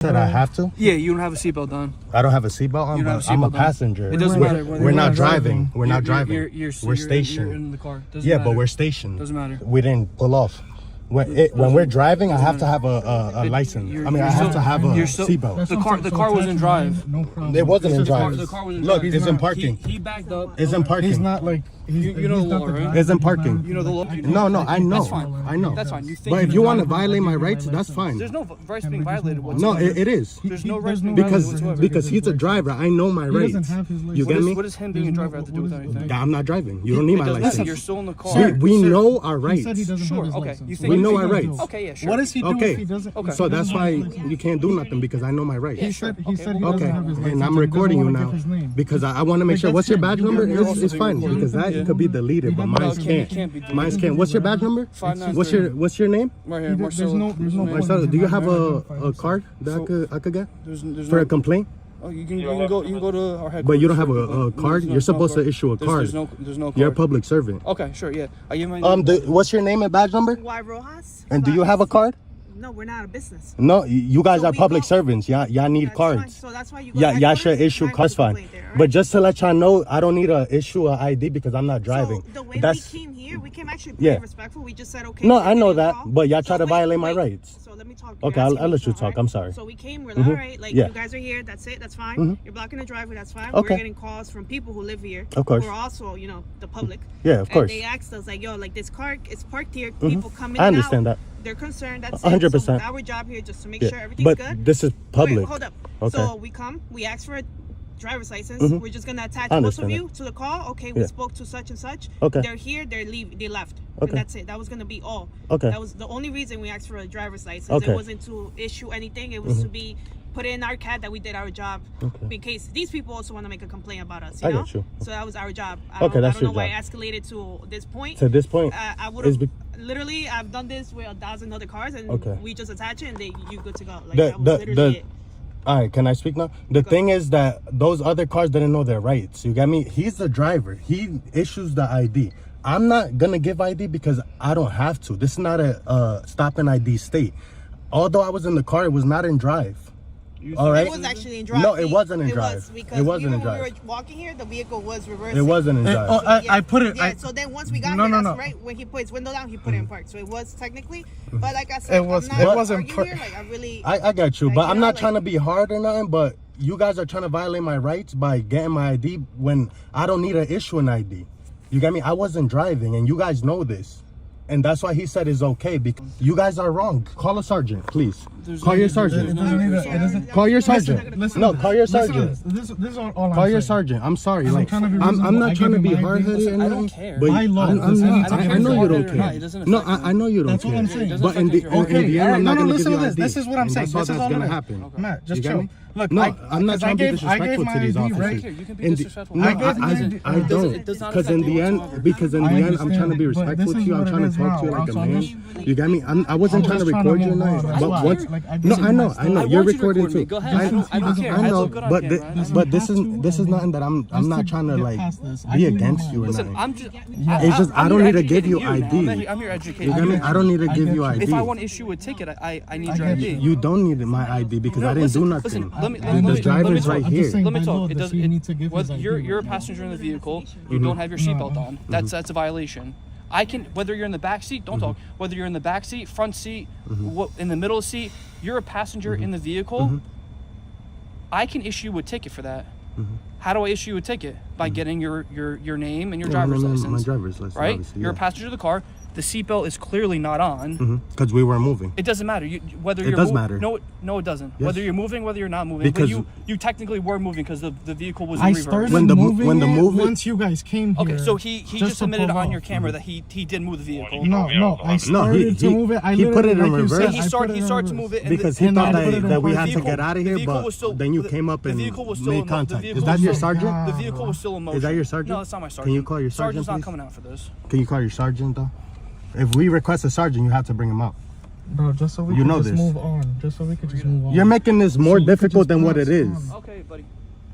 Said I have to? Yeah, you don't have a seatbelt on. I don't have a seatbelt on, but I'm a passenger. It doesn't matter. We're not driving. We're not driving. We're stationed. You're in the car. Yeah, but we're stationed. Doesn't matter. We didn't pull off. When we're driving, I have to have a license. I mean, I have to have a seatbelt. The car was in drive. No problem. It wasn't in drive. The car was in Look, drive. it's in parking. He backed up. It's in parking. He's not like... You know the law, right? It's in parking. You know the law? No, I know. That's fine. I know. That's fine. But if you want to violate my rights, that's fine. There's no rights being violated whatsoever. No, it is. There's no rights being violated whatsoever. Because he's a driver. I know my rights. You get me? What does him being a driver have to do with anything? I'm not driving. You don't need my license. Listen, you're still in the car. We know our rights. He said he doesn't have his license. We know our rights. Okay, yeah, sure. What does he do if he doesn't? Okay, so that's why you can't do nothing because I know my rights. He said he doesn't have his license. And I'm recording you now because I want to make sure. What's your badge number? It's fine because that could be deleted, but mine can't. Mine can't. What's your badge number? 593. What's your name? Right here, Marcelo. Marcelo. Do you have a card that I could get for a complaint? Oh, you can go to our headquarters. But you don't have a card. You're supposed to issue a card. There's no card. You're a public servant. Okay, sure, yeah. What's your name and badge number? Y Rojas. And do you have a card? No, we're not a business. No, you guys are public servants. Y'all need cards. So that's why you y'all should issue cards. Fine. But just to let y'all know, I don't need to issue an ID because I'm not driving. So the way we came here, we came actually pretty respectful. We just said, okay. No, I know that, but y'all try to violate my rights. So let me talk. Okay, I'll let you talk. I'm sorry. So we came, we're like, all right, like you guys are here, that's it, that's fine. You're blocking the driveway, that's fine. We're getting calls from people who live here. Of course. Who are also, the public. Yeah, of course. And they asked us, like, yo, like this car is parked here. People come in I and understand out. that. They're concerned. That's 100%. So our job here just to make sure everything's good. But this is public. Wait, hold up. Okay. So we come, we ask for a driver's license. We're just gonna attach both of you to the call. Okay, we spoke to such and such. Okay. They're here. They left. Okay. And that's it. That was gonna be all. Okay. That was the only reason we asked for a driver's license. Okay. It wasn't to issue anything. It was to be put in our CAD that we did our job. Okay. In case these people also want to make a complaint about us. You know? Got you. So that was our job. That's your job. I don't know why it escalated to this point. To this point. I would have. Literally, I've done this with 1,000 other cars, and we just attach it, and you good to go. Like that was literally it. All right, can I speak now? The thing is that those other cars didn't know their rights. You get me? He's the driver. He issues the ID. I'm not gonna give ID because I don't have to. This is not a stop and ID state. Although I was in the car, it was not in drive. All right. It was actually in drive. No, it wasn't in drive. It wasn't in drive. When we were walking here, the vehicle was reversing. It wasn't in drive. I put it. Yeah. So then once we got here, that's right when he put his window down, he put it in park. So it was technically, but like I said, it wasn't. I got you, but I'm not trying to be hard or nothing. But you guys are trying to violate my rights by getting my ID when I don't need to issue an ID. You get me? I wasn't driving, and you guys know this. And that's why he said it's okay, because you guys are wrong. Call a sergeant, please. Call your sergeant. Call your sergeant. No, call your sergeant. This is all call your sergeant. I'm sorry. Like, I'm not trying to be hard-headed. I don't care. But I know you don't care. No, I know you don't care. That's what I'm saying. But in the end, I'm not going to give you ID. This is what I'm saying. That's all that's going to happen. Matt, just chill. Look, no, I'm not trying to be disrespectful to these officers. You can be disrespectful. No, I don't. Because in the end, I'm trying to be respectful to you. I'm trying to talk to you like a man. You got me? I wasn't trying to record you tonight. But once, no, I know. You're recording too. Go ahead. I don't care. I know. But this is nothing that I'm not trying to like be against you or nothing. It's just I don't need to give you ID. I'm your educator. You got me? I don't need to give you ID. If I want to issue a ticket, I need your ID. You don't need my ID because I didn't do nothing. Let me the driver's right here. Let me talk. You're a passenger in the vehicle. You don't have your seatbelt on. That's a violation. I can, whether you're in the back seat, don't talk. Whether you're in the back seat, front seat, in the middle seat, you're a passenger in the vehicle. I can issue a ticket for that. How do I issue a ticket? By getting your name and your driver's license. My driver's license, right? You're a passenger of the car. The seatbelt is clearly not on. Because we weren't moving. It doesn't matter. Whether it you're does matter. No, it doesn't. Yes. Whether you're moving, whether you're not moving. Because but you technically were moving because the vehicle was in I reverse. started when the moving once you guys came here. Okay, so he just admitted on your camera that he did move the vehicle. No, I started to move it. He put it in reverse. He started to move it because he thought that we had to get out of here, but then you came up and made contact. Is that your sergeant? The vehicle was still in motion. Is that your sergeant? No, that's not my sergeant. Can you call your sergeant, Sergeant's not coming out for this. Can you call your sergeant though? If we request a sergeant, you have to bring him out. Bro, just so we can just move on. Just so we can just move on. You're making this more difficult than what it is. Okay, buddy.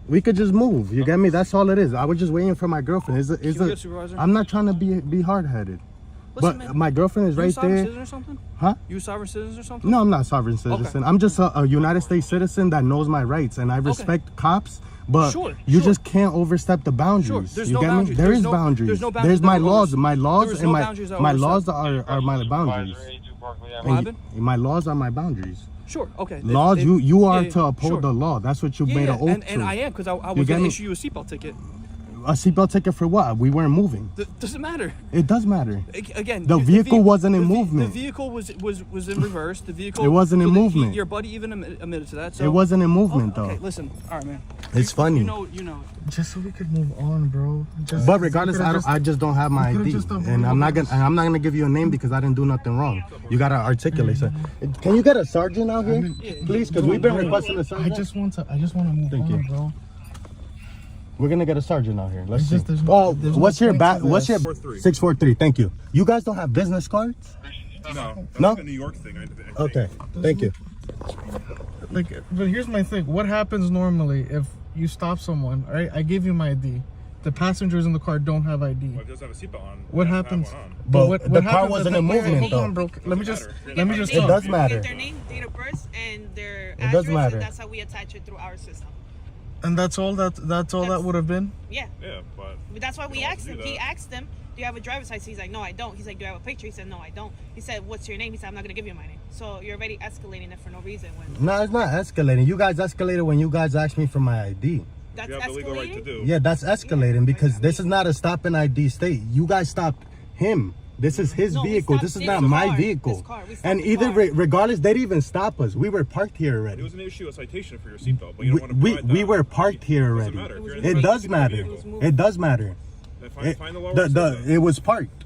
We could just move. You get me? That's all it is. I was just waiting for my girlfriend. Supervisor? I'm not trying to be hard-headed. Listen, But man, my girlfriend is you a right sovereign there. citizen or something? Huh? You a sovereign citizen or something? No, I'm not a sovereign citizen. I'm just a United States citizen that knows my rights, and I respect cops. But you just can't overstep the boundaries. There's you no get boundaries. me? There There's is no- boundaries. there's no boundaries There's my that are laws. over- My laws There's and no boundaries that are my overstepped. laws are my boundaries. What happened? My laws are my boundaries. Sure. Okay. Laws, you are to uphold sure. the law. That's what you made an oath and to. I am, because I was You going get to me? issue you a seatbelt ticket. A seatbelt ticket for what? We weren't moving. Doesn't matter. It does matter. Again, The vehicle wasn't in movement. The vehicle was in reverse. The vehicle. It wasn't in movement. Your buddy even admitted to that. So It wasn't in movement okay, though. listen. All right, man. It's funny. You know. Just so we could move on, bro. But regardless, I just don't have my ID, just and I'm not gonna give you a name because I didn't do nothing wrong. You gotta articulate. So, can you get a sergeant out here, please? Because we've been requesting a sergeant. I just want to move Thank on, you. bro. We're gonna get a sergeant out here. Let's It's see. just- there's no- Oh, there's no what's your point back? to What's your this. 643? Thank you. You guys don't have business cards? No, No? that's a New York thing. I think. Okay. Thank you. Like, but here's my thing. What happens normally if you stop someone? All right, I give you my ID. The passengers in the car don't have ID. Well, if it doesn't have a seatbelt on, What you have to have happens? one on. But what the car happens wasn't if in the- movement, Hold on, though. bro. Let me just It talk. does matter. Get their name, date of birth, and their does address, matter. and that's how we attach it through our system. And that's all that would have been. Yeah. Yeah, but That's why we don't asked do him. that. He asked him, "Do you have a driver's license?" He's like, "No, I don't." He's like, "Do you have a picture?" He said, "No, I don't." He said, "What's your name?" He said, "I'm not gonna give you my name." So you're already escalating it for no reason. When No, it's not escalating. You guys escalated when you guys asked me for my ID. that's you have the legal right to escalating. do. Yeah, that's escalating because this is not a stop and ID state. You guys stopped him. This is his No, we vehicle. stopped This is this not car. my This vehicle. car. We stopped And the either car. regardless, they didn't even stop us. We were parked here It already. was an issue, a citation for your seatbelt, but you don't want to We provide that. were parked here Doesn't already. matter. If you're in It the does vehicle, matter. vehicle. It does matter. Then find the law where it says that. It was parked.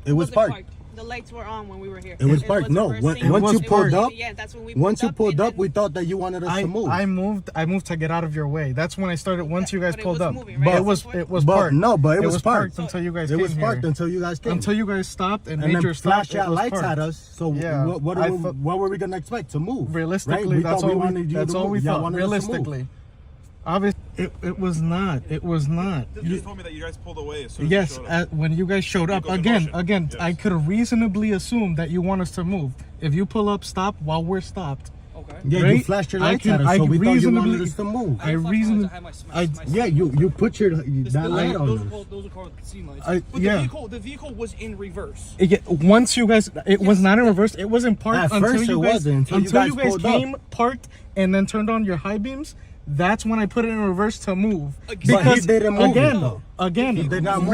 It was Wasn't parked. The lights were on when we were here. It was parked. No, reversing. once you pulled up, Yeah, that's when we once you and pulled up, then- we thought that you wanted us to move. I moved to get out of your way. That's when I started. Once you guys But it pulled was up, moving, right? but At some point? it was But parked. no, but it was parked. until you guys It came was parked here. until you guys came. Until you guys stopped and and made then your stop. flashed it your was lights parked. at us. So Yeah. what were we gonna expect to move? Realistically, right? We that's thought we all wanted you that's to all move. we Y'all thought. wanted us to move. Realistically, obviously, it was not. It was not. You just told me that you guys pulled away as soon as Yes, you showed up. when you guys showed up Vehicle's in again, motion. I Yes. could reasonably assume that you want us to move. If you pull up, stop while we're stopped. Okay. Yeah, you Right? flashed your I lights can- at us, I so can we thought you wanted reasonably- us to move. I reason- I- Yeah, you put your that light on Those us. are called scene lights. I- But yeah. the vehicle was in reverse. Once you guys, it was not in reverse. It was in park At until first you it guys, wasn't, until you guys pulled up. came, parked, and then turned on your high beams. That's when I put it in reverse to move. But he didn't move it, though. again, He did not move it.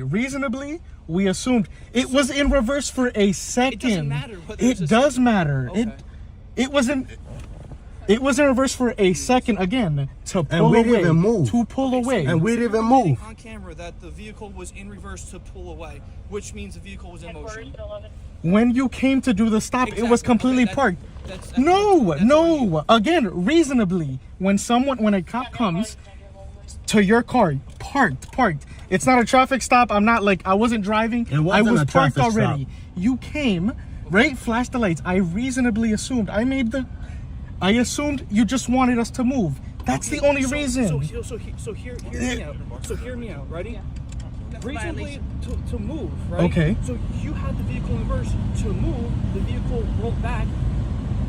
reasonably, we assumed it was in reverse for a second. matter whether it's It a does second. matter. Okay. It wasn't. It was in reverse for a second again to pull we away. didn't even move. To pull away. And we didn't even move. On camera that the vehicle was in reverse to pull away, which means the vehicle was in motion. When you came to do the stop, it was Exactly. completely Okay, parked. that's No. all Again, reasonably, when a cop comes to your car, parked. It's not a traffic stop. I wasn't driving. It wasn't I was a parked traffic already. stop. You came, right? Flashed the lights. I reasonably assumed. I assumed you just wanted us to move. That's the only reason. So hear me out. So hear me out. Ready? Reasonably to move, right? Okay. So you had the vehicle in reverse to move. The vehicle rolled back.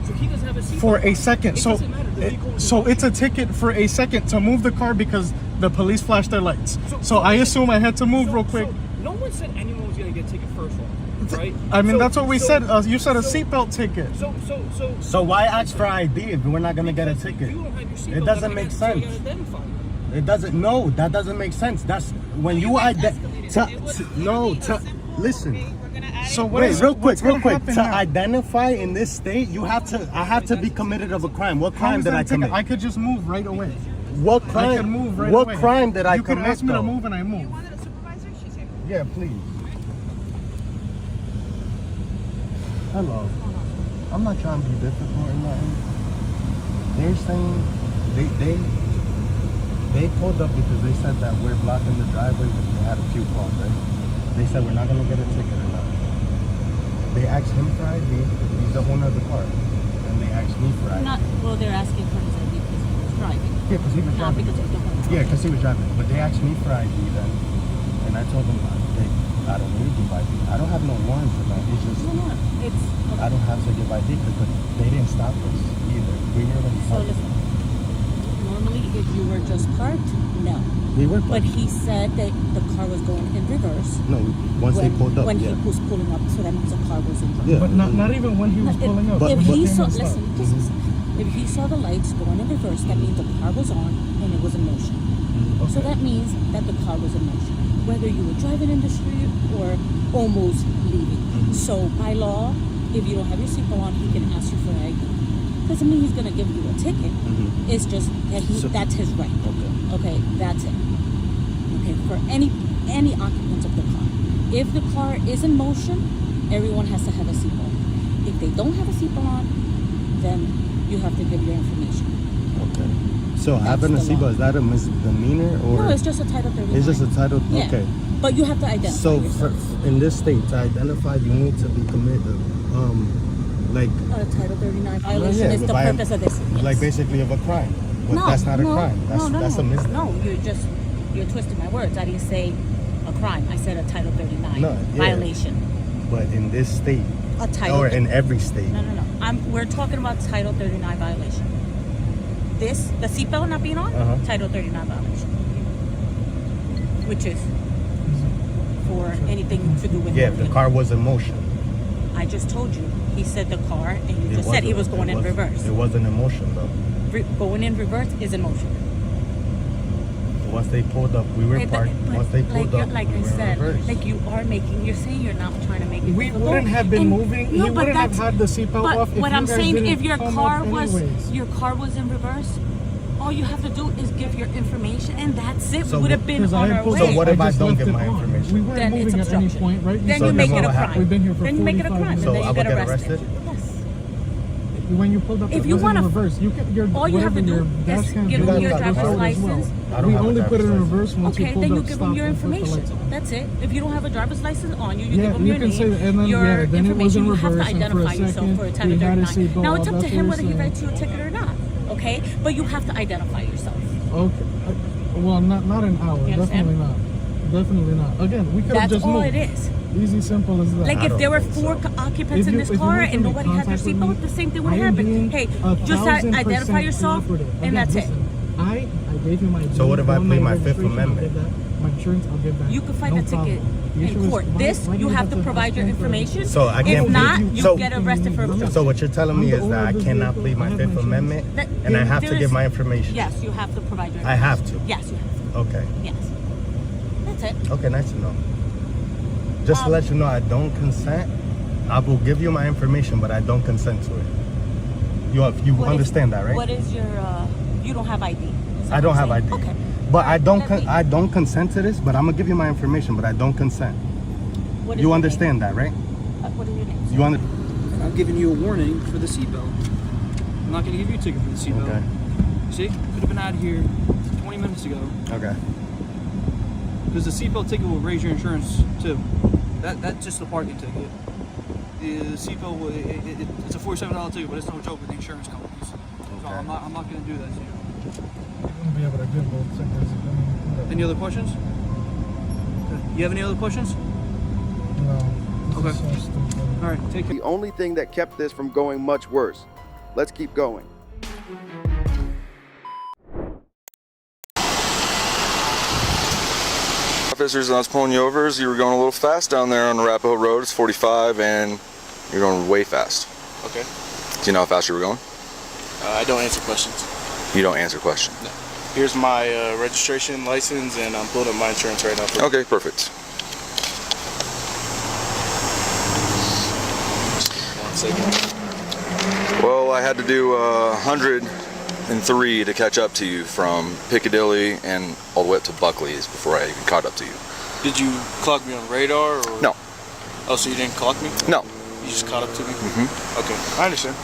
So he doesn't have a seatbelt For a on. second. It So, doesn't matter. The vehicle was in so motion. it's a ticket for a second to move the car because the police flashed their lights. So I assume I had to move real quick. So no one said anyone was gonna get a ticket first off, right? I mean, So- that's what we so- said. You said a so- seatbelt ticket. So why ask for ID if we're not gonna get a because ticket? You don't have your seatbelt It doesn't on, make so you sense. gotta identify it. It doesn't. No, that doesn't make sense. That's when you listen. So what Wait, is- real what's quick. gonna To happen now? identify in this state, I have to be committed of a crime. What How crime is did that I a ticket? commit? I could just move right away. What I crime? could move right What away. crime did I You could commit? ask me to though? move and I You move. wanted a supervisor? She's here. Yeah, please. Hello. I'm not trying to be difficult or nothing. They're saying they pulled up because they said that we're blocking the driveway because they had a few calls, right? They said we're not gonna get a ticket or nothing. They asked him for ID because he's the owner of the car, and they asked me for ID. Well, they're asking for his ID because he was driving. Yeah, because he was Not driving. because he was doing Yeah, because he was driving. But they asked me for ID then, and I told them I don't need to give ID. I don't have no warrant for that. It's just No, it's I don't have to give ID because they didn't stop us either. We were already so parked. listen. Normally, if you were just parked, no. We were But parked. he said that the car was going in reverse. No, once they pulled up. When Yeah. he was pulling up, so that means the car was in reverse. Yeah. But not even when he was pulling up. If when he they saw, had stopped. listen, just listen. If he saw the lights going in reverse, that means the car was on and it was in motion. So that means that the car was in motion, whether you were driving in the street or almost leaving. So by law, if you don't have your seatbelt on, he can ask you for ID. Doesn't mean he's gonna give you a ticket. It's just that that's his right. Okay, that's it. Okay, for any occupants of the car. If the car is in motion, everyone has to have a seatbelt. If they don't have a seatbelt on, then you have to give your information. Okay. So having a the law. seatbelt, is that a misdemeanor or? No, it's just a Title 39. It's just a title. Yeah. Okay. But you have to identify So yourself. in this state, to identify, you need to be committed. Like. A Title 39 violation is the purpose of this. Yes. Like basically of a crime. But that's not a crime. That's a misdemeanor. No, you're twisting my words. I didn't say a crime. I said a Title 39 No, yeah. violation. But in this state, A Title or in every state. No. We're talking about Title 39 violation. The seatbelt not being on, Title 39 violation. Which is for anything to do with Yeah, if the car was in motion. I just told you. He said the car, and you just said he was going in reverse. It wasn't in motion though. Going in reverse is in motion. Once they pulled up, we were parked. Once they pulled up, like we I were in said, reverse. like you're saying you're not trying to make it. We difficult. wouldn't have been And- moving. He No, but wouldn't have that's- had the seatbelt but off if what you I'm guys saying, didn't if your come car up was anyways. in reverse, all you have to do is give your information, and that's it. So We would have been Because on I our pulled way. So what if I just don't left give it my on. information? We weren't Then it's moving at any obstruction. point, right? Then So you then make it what a happened? crime. We've been here for Then you make it a 45 crime, minutes. and So then I you would get get arrested. arrested? Yes. When you pulled up, If it you was wanna- in reverse. You can, your, all you have to whatever do your is dash cam give did, them your you driver's showed as license. I don't We have a only put it in driver's reverse once Okay, you pulled then you up, give them stopped, your and put the information. lights on. That's it. If you don't have a driver's license on you, you Yeah, give them you your can name, say that, and then, your yeah, then it was information. in You have to reverse, and for a identify yourself second, for a we Title had a 39. seatbelt Now it's on, up to that's him what whether we're he saying. writes you a ticket or not. Okay, but you have to identify yourself. Okay. Well, not an hour. You understand? Definitely not. Definitely not. Again, we could have That's just all moved. it is. Easy, simple as that. Like I if don't there were think 4 so. occupants in this If you car want to and make nobody had their contact with me, seatbelt, the same thing would I am happen. being Hey, 1,000% identify yourself, cooperative. and Again, that's it. listen, I gave you my. So what if I phone plead my number, Fifth registration, I'll Amendment? give that. My insurance, I'll give that. You can fight No the ticket problem. The issue in is, court. why This, do you have to provide your ask for information. So I can't If not, plead- you so- get arrested for obstruction. So what you're telling me I'm the is owner that I of this cannot vehicle. plead I my have Fifth my insurance. Amendment, That- and I have there to give is- my information. Yes, you have to provide your I information. have to. Yes, you have to. Okay. Yes. That's it. Okay, nice to know. Just to let you know, I don't consent. I will give you my information, but I don't consent to it. You What understand that, right? What is your, you don't have ID? Is that I don't what have you're ID. saying? Okay. But I don't. Let me- I don't consent to this. But I'm gonna give you my information, but I don't consent. What is You your understand that, right? name? What are your names? You under? I'm giving you a warning for the seatbelt. I'm not going to give you a ticket for the seatbelt. Okay. See, could have been out of here 20 minutes ago. Okay. Because the seatbelt ticket will raise your insurance too. That's just the parking ticket. The seatbelt, it's a $47 ticket, but it's no joke with the insurance companies. So Okay. I'm not going to do that to you. I'm gonna be able to give both tickets. Any other questions? You have any other questions? No. This Okay. is so stupid. All right, take care. The only thing that kept this from going much worse. Let's keep going. Officers, I was pulling you over as you were going a little fast down there on Arapahoe Road. It's 45 and you're going way fast. Okay. Do you know how fast you were going? I don't answer questions. You don't answer questions. No. Here's my registration, license, and I'm pulling up my insurance right now. Okay, perfect. 1 second. Well, I had to do 103 to catch up to you from Piccadilly and all the way up to Buckley's before I even caught up to you. Did you clock me on radar? Or? No. Oh, so you didn't clock me? No. You just caught up to me? Mm-hmm. Okay, I understand.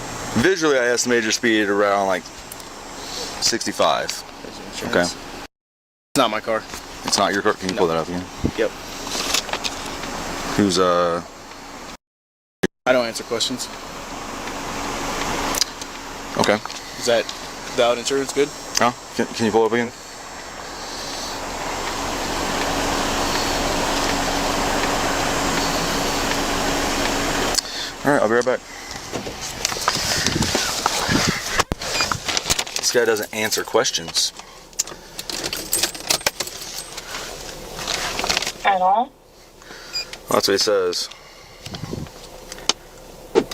Visually, I estimated your speed around like 65. There's your Okay. insurance. It's not my car. It's not your car. Can you pull that up again? Yep. Who's I don't answer questions. Okay. Is that without insurance good? Huh? Can you pull it up again? 1 All right, I'll be right back. This guy doesn't answer questions. At all? Well, that's what he says.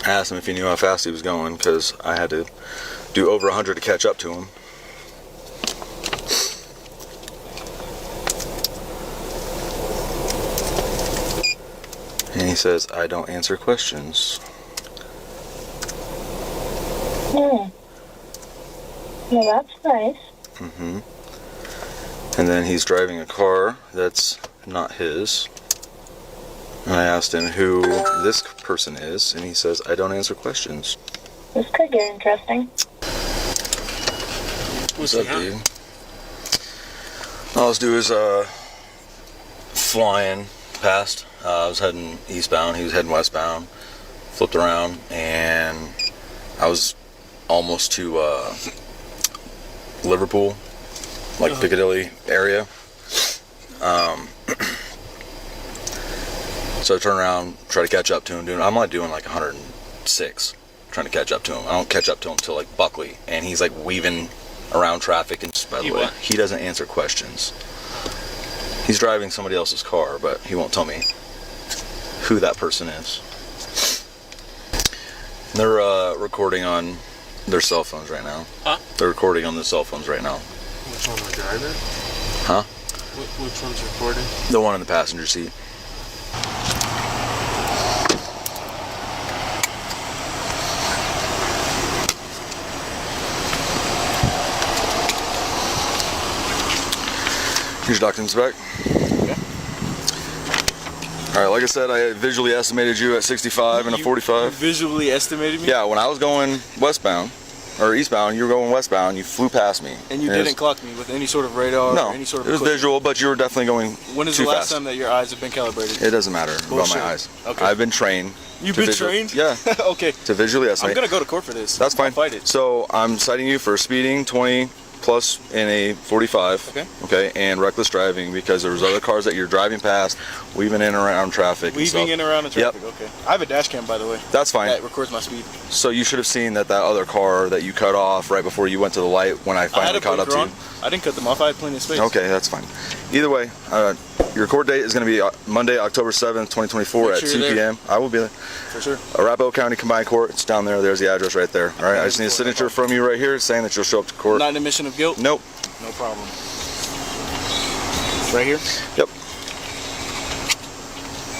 I asked him if he knew how fast he was going because I had to do over 100 to catch up to him. And he says, I don't answer questions. Well, that's nice. Mm-hmm. And then he's driving a car that's not his. And I asked him who this person is, and he says, I don't answer questions. This could get interesting. What's up, dude? All I was doing is flying past. I was heading eastbound, he was heading westbound. Flipped around, and I was almost to Liverpool, like Piccadilly area. So I turn around, try to catch up to him. I'm like doing like 106, trying to catch up to him. I don't catch up to him until like Buckley, and he's like weaving around traffic. And by the way, he doesn't answer questions. He's driving somebody else's car, but he won't tell me who that person is. They're recording on their cell phones right now. Huh? They're recording on their cell phones right now. Which one, the driver? Huh? Which one's recording? The one in the passenger seat. Here's your documents back. Okay. Alright, like I said, I visually estimated you at 65 and a 45. You visually estimated me? Yeah, when I was going westbound, or eastbound, you were going westbound, you flew past me. And you didn't clock me with any sort of radar no, or any sort of it was equipment. visual, but you were definitely going When is too the last fast. time that your eyes have been calibrated? It doesn't matter about my eyes. Okay. I've been trained. You've been trained? Yeah. Okay. To visually estimate. I'm going to go to court for this. That's fine. I'll fight it. So I'm citing you for speeding 20 plus in a 45. Okay. Okay, and reckless driving because there was other cars that you're driving past, weaving in and around traffic. Weaving in and around the traffic. Yep. Okay. I have a dash cam, by the way. That's fine. That records my speed. So you should have seen that other car that you cut off right before you went to the light when I finally caught up to you. I didn't cut them off. I had plenty of space. Okay, that's fine. Either way, your court date is going to be Monday, October 7th, 2024 at 2 p.m. I will be there. For sure. Arapahoe County Combined Court. It's down there. There's the address right there. All right. I just need a signature from you right here saying that you'll show up to court. Not an admission of guilt? Nope. No problem. It's right here? Yep.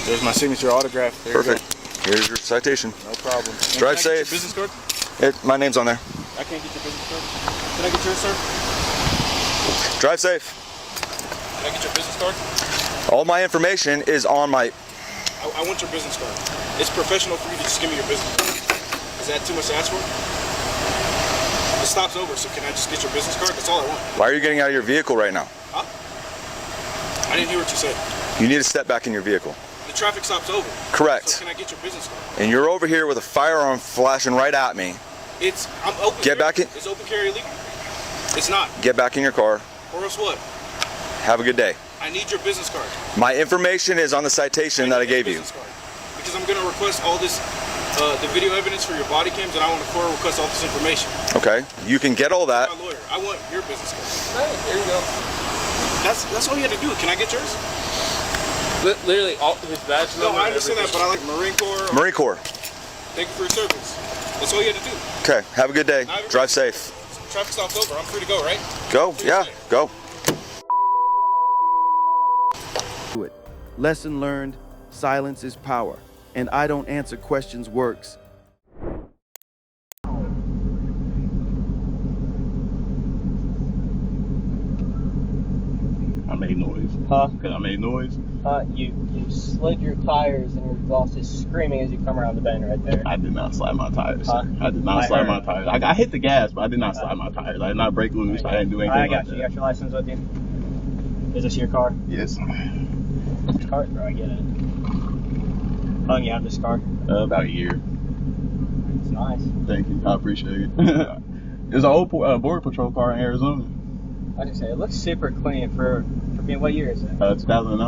There's my signature autograph. There Perfect. Here's your citation. No problem. And Drive can I safe. Get your business card? My name's on there. I can't get your business card. Can I get yours, sir? Drive safe. Can I get your business card? All my information is on my... I want your business card. It's professional for you to just give me your business card. Is that too much to ask for? The stop's over, so can I just get your business card? That's all I want. Why are you getting out of your vehicle right now? Huh? I didn't hear what you said. You need to step back in your vehicle. The traffic stop's over. Correct. So can I get your business card? And you're over here with a firearm flashing right at me. I'm open. Get back in. It's open carry illegal. It's not. Get back in your car. Or else what? Have a good day. I need your business card. My information is on the citation that I gave you. Because I'm going to request all this, the video evidence for your body cams, and I want to request all this information. Okay. You can get all that. I'm my lawyer. I want your business card. Hey, there you go. That's all you had to do. Can I get yours? Literally, all his badge number. No, I understand that, but I like Marine Corps. Marine Corps. Thank you for your service. That's all you had to do. Okay. Have a good day. Drive safe. Traffic stop's over. I'm free to go, right? Go. Yeah. Go. Lesson learned, silence is power, and I don't answer questions works. I made noise. Huh? Because I made noise. You slid your tires and your exhaust is screaming as you come around the bend right there. I did not slide my tires. Huh? I did not slide my tires. I hit the gas, but I did not slide my tires. I did not break loose. I didn't do anything I got like you. that. You got your license with you? Is this your car? Yes. Which car, bro? I get it. How long you have this car? About a year. It's nice. Thank you. I appreciate it. It was an old Border Patrol car in Arizona. I was gonna say, it looks super clean for being, what year is it? 2009.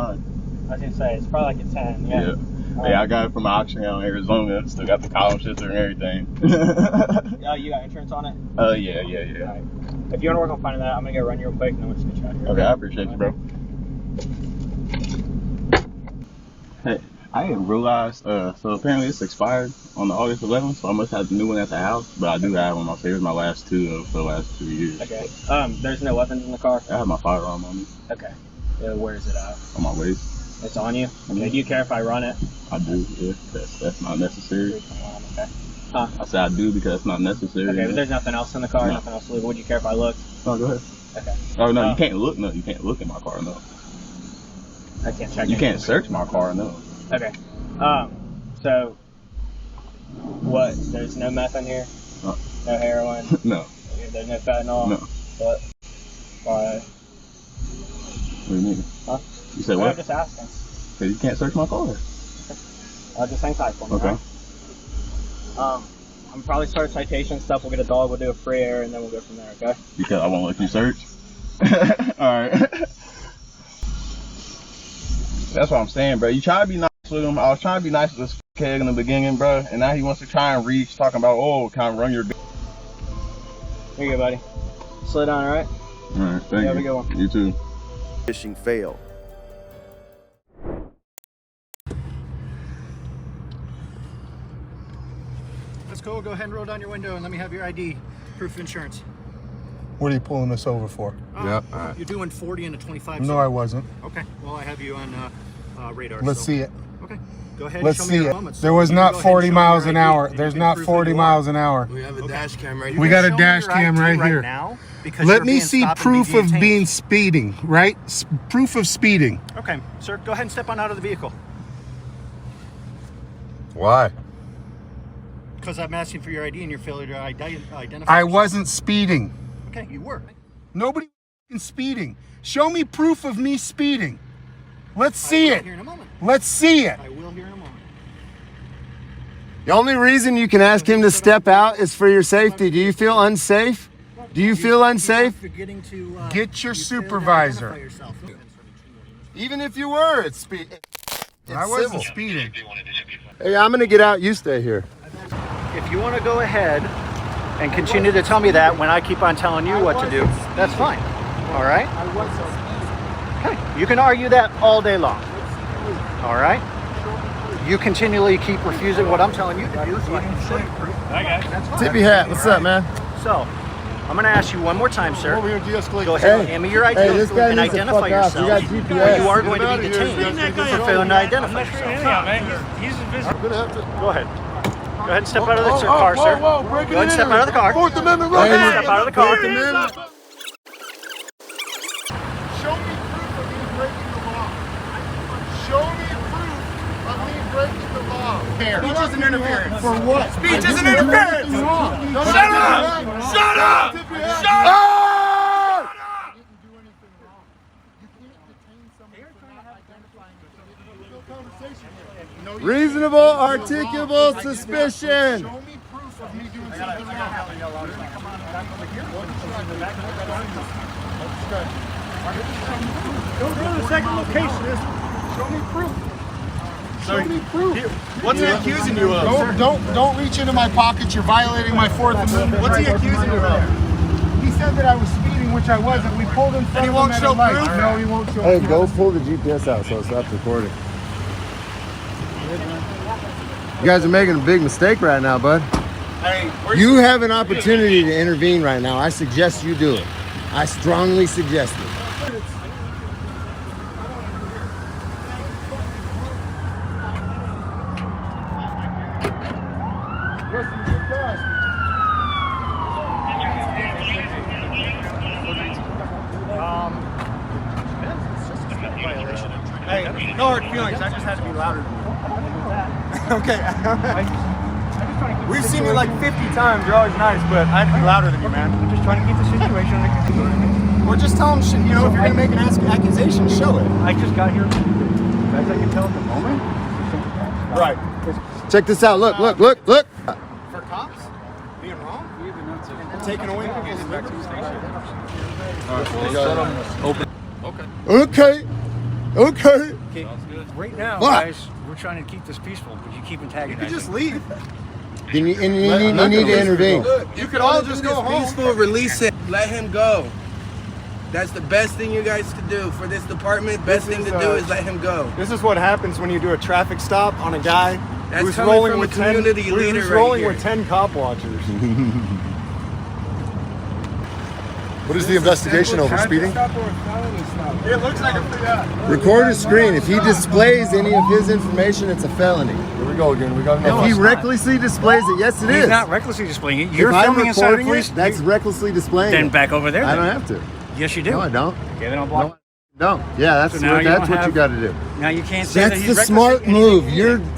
I was gonna say, it's probably like a 10, yeah. Yeah, I got it from an auction out in Arizona. Still got the column shifter and everything. You got insurance on it? Yeah. Alright. If you want to work on finding that, I'm gonna go run you real quick and then we'll switch out here. Okay, I appreciate you, bro. Hey, I didn't realize, so apparently it's expired on the August 11th, so I must have the new one at the house, but I do have one. I'll say it's my last two for the last 2 years. Okay. There's no weapons in the car? I have my firearm on me. Okay. Where is it at? On my waist. It's on you? Okay. Do you care if I run it? I do, yeah. That's not necessary. Okay. Huh? I said I do because it's not necessary. Okay, but there's nothing else in the car, nothing else illegal. Would you care if I looked? Oh, go ahead. Okay. Oh, no, you can't look. No, you can't look in my car, no. I can't check. You can't search my car, no. Okay. So, what? There's no meth in here? No heroin? No. There's no fentanyl? No. What? Why? What do you mean? Huh? You said what? I'm just asking. Because you can't search my car. I'll just hang tight for me. Okay. Right? I'm probably start citation stuff. We'll get a dog. We'll do a free air, and then we'll go from there. Okay? Because I won't let you search. All right. That's what I'm saying, bro. You try to be nice with him. I was trying to be nice with this kid in the beginning, bro, and now he wants to try and reach, talking about, oh, can I run your? Here you go, buddy. Slow down, all right? All right. Thank you. Have a good one. You too. Fishing fail. Let's go ahead and roll down your window and let me have your ID, proof of insurance. What are you pulling us over for? Yep. You're doing 40 and a 25. No, I wasn't. Okay. Well, I have you on radar. Let's see it. Okay. Go ahead. Let's show see me your it. moments. There was You not go ahead and 40 show me miles your an ID. hour. You There's can not prove 40 who you miles are. an hour. We have a dash cam right We here. got a Show me dash your cam ID right here. now, because Let you're me being see stopped and proof being of detained. being speeding, right? Proof of speeding. Okay, sir, go ahead and step on out of the vehicle. Why? Because I'm asking for your ID and your failure to identify. I wasn't speeding. Okay, you were. Nobody was speeding. Show me proof of me speeding. Let's see it. Here in a moment. Let's see it. I will here in a moment. The only reason you can ask him to step out is for your safety. Do you feel unsafe? Do you feel unsafe? Get your supervisor. Even if you were, it's speed. I wasn't speeding. Hey, I'm gonna get out. You stay here. If you want to go ahead and continue to tell me that when I keep on telling you what to do, that's fine. All right? Okay. You can argue that all day long. All right? You continually keep refusing what I'm telling you to do, so I can show you proof. That's fine. Tippy hat. What's up, man? So, I'm going to ask you one more time, sir. Over here, de-escalate. Go ahead and hand me your ID this guy and needs to identify fuck off. yourself. You got GPS. Or you are going to be detained for failing to identify yourself. He's invisible. We're gonna have to. Go ahead. Go ahead and step out of the car, sir. Go ahead and step out of the car. Fourth Amendment Go ahead and right. step out of the car. Fourth Amendment. Show me proof of me breaking the law. Show me proof of me breaking the law. Speech isn't interference. For what? Speech isn't interference. Shut up! Shut up! Shut up! Reasonable, articulable suspicion. Show me proof of me doing something wrong. Don't go to the second location. Show me proof. Show me proof. What's he accusing you of? Don't reach into my pocket. You're violating my Fourth Amendment. What's he accusing you of? He said that I was speeding, which I wasn't. We pulled in front he of won't him at show a light. proof? No, he won't show Hey, proof. go pull the GPS out so it stops recording. You guys are making a big mistake right now, bud. Hey, You have an opportunity to intervene right now. I suggest you do it. I strongly suggest it. Hey, no hard feelings. I just had to be louder. Okay. We've seen you like 50 times. You're always nice, but I had to be louder than you, man. I'm just trying to keep the situation under control. Well, just tell them, if you're going to make an accusation, show it. I just got here. As I can tell at the moment. Right. Check this out. Look. For cops? Being wrong? And taking away people's liberty? Okay. Okay. Right now, What? guys, we're trying to keep this peaceful, but you keep antagonizing. You just leave. You need to intervene. You could all just go home. Peaceful, release it. Let him go. That's the best thing you guys could do for this department. Best thing to do is let him go. This is what happens when you do a traffic stop on a guy That's who's coming rolling from with a community 10, leader who's right rolling here. with 10 cop watchers. What is the investigation over speeding? It looks like a Record his screen. If he displays any of his information, it's a felony. Here we go again. We got No, if he it's not. recklessly displays it, yes, it is. He's not recklessly displaying it. You're if I'm filming inside a recording police. it, that's recklessly displaying Then it. back over there. I then. don't have to. Yes, you do. No, I don't. Okay, then I'll block. No. Yeah, that's So now you that's don't what you have- got to do. Now you can't say that That's he's the recklessly smart anything move.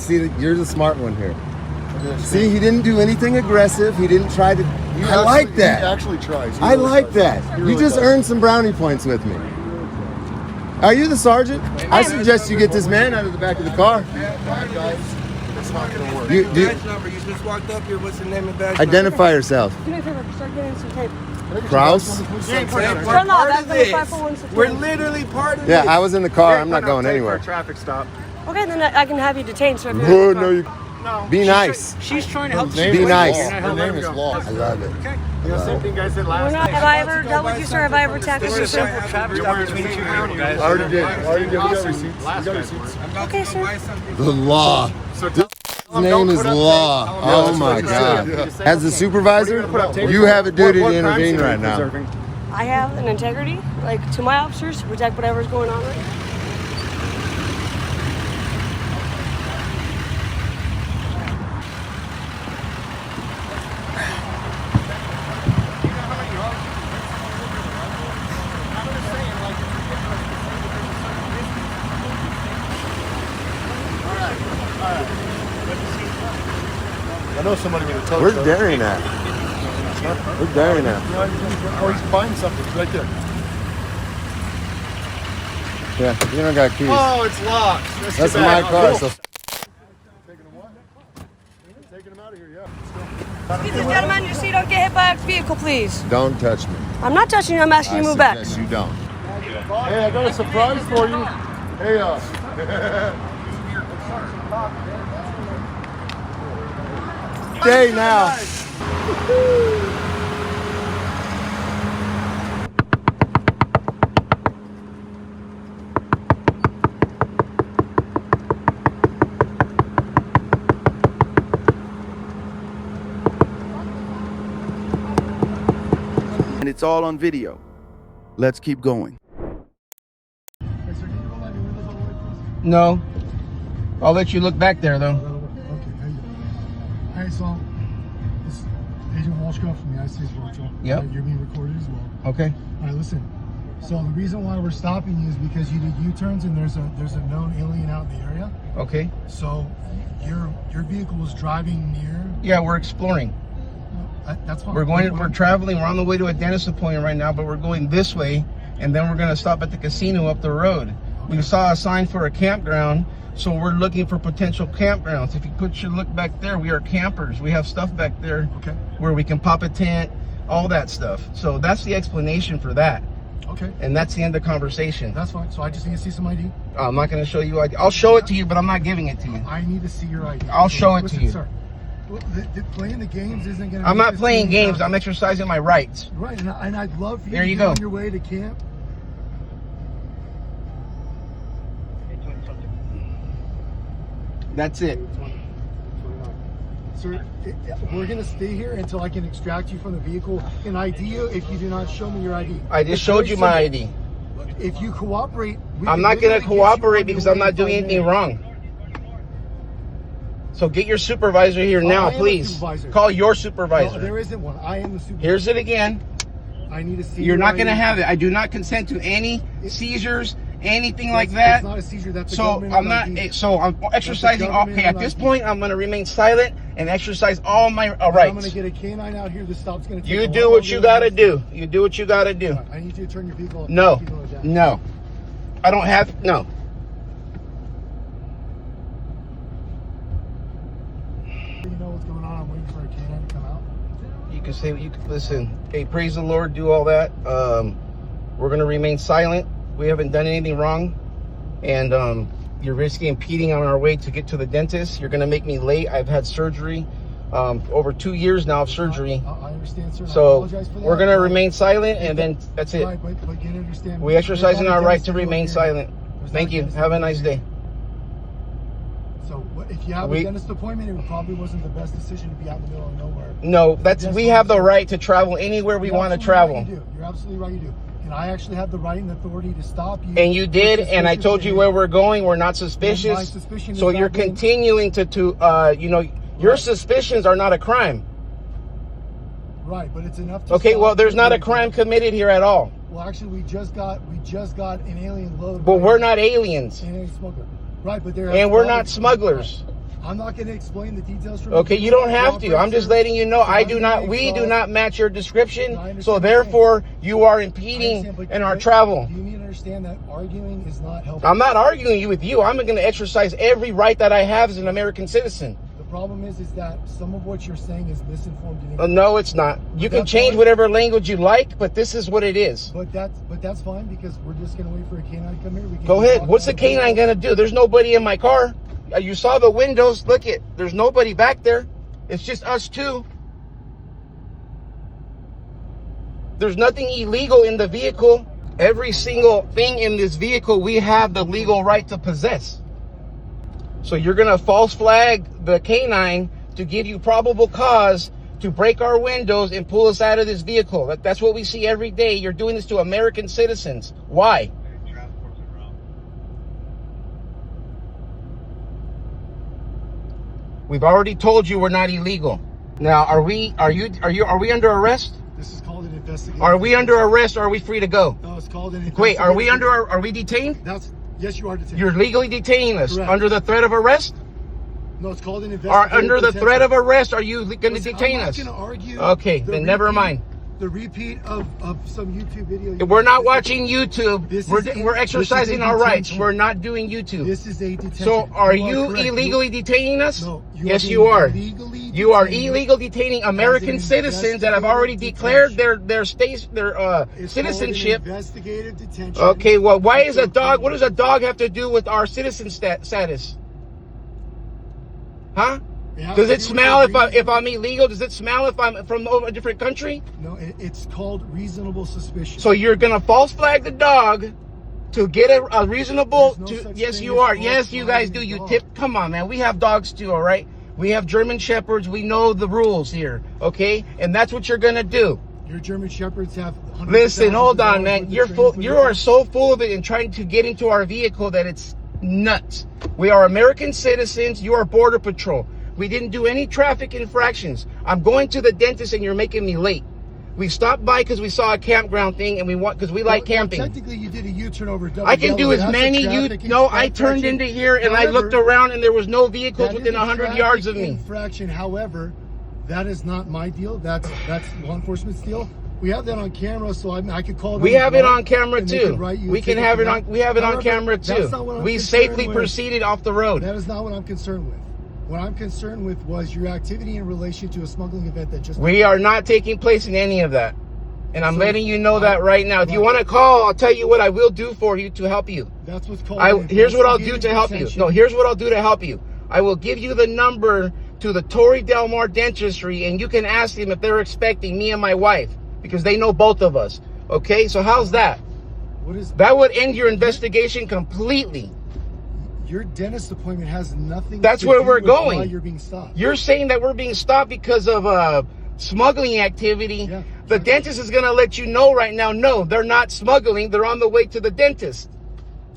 illegal. You're the smart one here. See, he didn't do anything aggressive. He didn't try to. I like that. He actually tries. He I really like does. that. He You really just does. earned some brownie points with me. Are you the sergeant? I suggest you get this man out of the back of the car. Guys, it's not gonna work. You Badge number. You just walked up here. What's the name and badge identify yourself. Do me a favor, start getting some tape. Kraus? number? Turn We're off, part that's of the this. 541 We're literally part of Yeah, this. I was in the car. I'm not going For anywhere. a traffic stop. Okay, then I can have you detained. So if you're Oh, no, you. No. Be nice. She's trying to help. Be nice. Her name is Law. I love it. Okay. You know, same thing guys did We're last not, night. have I ever dealt with you, sir? Have I ever tackled This you, is a simple sir? traffic stop between two people, guys. I already did. We got receipts. We got receipts. Okay, sir. The law. His name is Law. Oh my God. As the supervisor, you have a duty to intervene right now. I have an integrity, like, to my officers to protect whatever's going on right now. I know somebody with a tow Where's truck. Darian at? Where's Darian at? Oh, he's buying something right there. Yeah, you don't got keys. Oh, it's locked. That's too my bad. car. Cool. So Taking him out of here, yeah. Excuse me, gentlemen, your seat. Don't get hit by a vehicle, please. don't touch me. I'm not touching you. I'm asking you to move back. suggest you don't. Hey, I got a surprise for you. Hey, Day now. And it's all on video. Let's keep going. No. I'll let you look back there, though. Hey, so this is Agent Walshcroft from the United States Border Patrol. Yep. You're being recorded as well. Okay. All right, listen. So the reason why we're stopping you is because you did U-turns and there's a known alien out in the area. Okay. So your vehicle was driving near. Yeah, we're exploring. That's fine. We're traveling. We're on the way to a dentist appointment right now, but we're going this way, and then we're going to stop at the casino up the road. We saw a sign for a campground, so we're looking for potential campgrounds. If you put your look back there, we are campers. We have stuff back there where we can pop a tent, all that stuff. So that's the explanation for that. Okay. And that's the end of the conversation. That's fine. So I just need to see some ID. I'm not going to show you ID. I'll show it to you, but I'm not giving it to you. I need to see your ID. I'll show it to Listen, you. Sir, playing the games isn't going to. I'm not playing games. I'm exercising my rights. Right, and I'd love for you There to you get go. on your way to camp. That's it. Sir, we're going to stay here until I can extract you from the vehicle and ID you if you do not show me your ID. I just It's showed very you my simple. ID. If you cooperate, we I'm can not going literally to get you cooperate on because your I'm way not in doing 5 anything minutes. wrong. So get your supervisor here I now, am a please. supervisor. Call your No, supervisor. there isn't one. I am the supervisor. Here's it again. I need to see. You're your not going to ID. have it. I do not consent to any seizures, anything like It's that. not a seizure. That's a So government I'm not. ID. So I'm exercising. government Okay, at this ID. point, I'm going to remain silent and exercise all my I'm rights. going to get a canine out here. The stop's going to take You a do lot what you longer got to than do. You do what you got to do. this. I need you to turn your vehicle. No, vehicle down. no, I don't have. No. You know what's going on. I'm waiting for a canine to come out. You can say, you can listen. Hey, praise the Lord. Do all that. We're gonna remain silent. We haven't done anything wrong, and You're risking impeding on our way to get to the dentist. You're gonna make me late. I've had surgery, over 2 years now of surgery. I understand, sir. I So apologize for that. we're gonna remain silent, and then that's it. Right, but you understand. We exercising our right to remain There's silent. not Thank a you. dentist Have a over nice here. day. So if you have a dentist appointment, it probably wasn't the best decision to be out in the middle of nowhere. No, we have the right to travel anywhere we want to travel. Right, you do. You're absolutely right, you do. And I actually have the right and authority to stop you. And you did, and I told you where we're going. We're not suspicious. My suspicion So is you're not being- continuing to your suspicions are not a crime. Right, but it's enough to Okay, stop well, there's you. not a crime committed here at all. Well, actually, we just got an alien load. But we're not aliens. An alien smuggler. Right, but they're... And we're not smugglers. I'm not going to explain the details from Okay, you don't have to. I'm just letting you know we do not match your description, so therefore you are impeding in our travel. You need to understand that arguing is not helping. I'm not arguing with you. I'm going to exercise every right that I have as an American citizen. The problem is that some of what you're saying is misinformed. No, it's not. You can change whatever language you like, but this is what it is. But that's fine, because we're just going to wait for a canine to come here. We can Go ahead. What's the canine going to do? There's nobody in my car. You saw the windows. Look it. There's nobody back there. It's just us two. There's nothing illegal in the vehicle. Every single thing in this vehicle we have the legal right to possess. So you're going to false flag the canine to give you probable cause to break our windows and pull us out of this vehicle. That's what we see every day. You're doing this to American citizens. Why? We've already told you we're not illegal. Now, are we under arrest? This is called an investigation. Are we under arrest or are we free to go? No, it's called an investigation. Wait, are we detained? Yes, you are detained. You're legally detaining us. Correct. Under the threat of arrest? No, it's called an investigation. Under the threat of arrest, are you going to detain us? I'm not going to argue. Okay, then never mind. The repeat of some YouTube video. We're not watching YouTube. We're exercising our rights. We're not doing YouTube. This is a detention. So are you illegally detaining us? No. Yes, you are. You are illegal detaining American citizens that have already declared their citizenship. Investigative detention. Okay, well, why is a dog? What does a dog have to do with our citizen status? Huh? Does it smell if I'm illegal? Does it smell if I'm from a different country? No, it's called reasonable suspicion. So you're gonna false flag the dog to get a reasonable. Yes, you are. Yes, you guys do. You tip. Come on, man. We have dogs too. All right. We have German Shepherds. We know the rules here. Okay, and that's what you're gonna do. Your German Shepherds have. Listen, hold on, man. You're full. You are so full of it and trying to get into our vehicle that it's nuts. We are American citizens. You are Border Patrol. We didn't do any traffic infractions. I'm going to the dentist and you're making me late. We stopped by because we saw a campground thing and because we like camping. Technically, you did a U-turn over. I can do as many I turned into here and I looked around and there was no vehicles within 100 yards of me. Infraction. However, that is not my deal. That's law enforcement's deal. We have that on camera, so I could call them. We have it on camera too. We can have it on. We have it on camera too. We safely proceeded off the road. That is not what I'm concerned with. What I'm concerned with was your activity in relation to a smuggling event that just... We are not taking place in any of that. And I'm letting you know that right now. If you want to call, I'll tell you what I will do for you to help you. That's what's called... Here's what I'll do to help you. No, here's what I'll do to help you. I will give you the number to the Torrey Del Mar Dentistry, and you can ask them if they're expecting me and my wife, because they know both of us. Okay? So how's that? That would end your investigation completely. Your dentist appointment has nothing That's to where do we're with going. why you're being stopped. You're saying that we're being stopped because of smuggling activity. Yeah. The dentist is going to let you know right now, no, they're not smuggling. They're on the way to the dentist.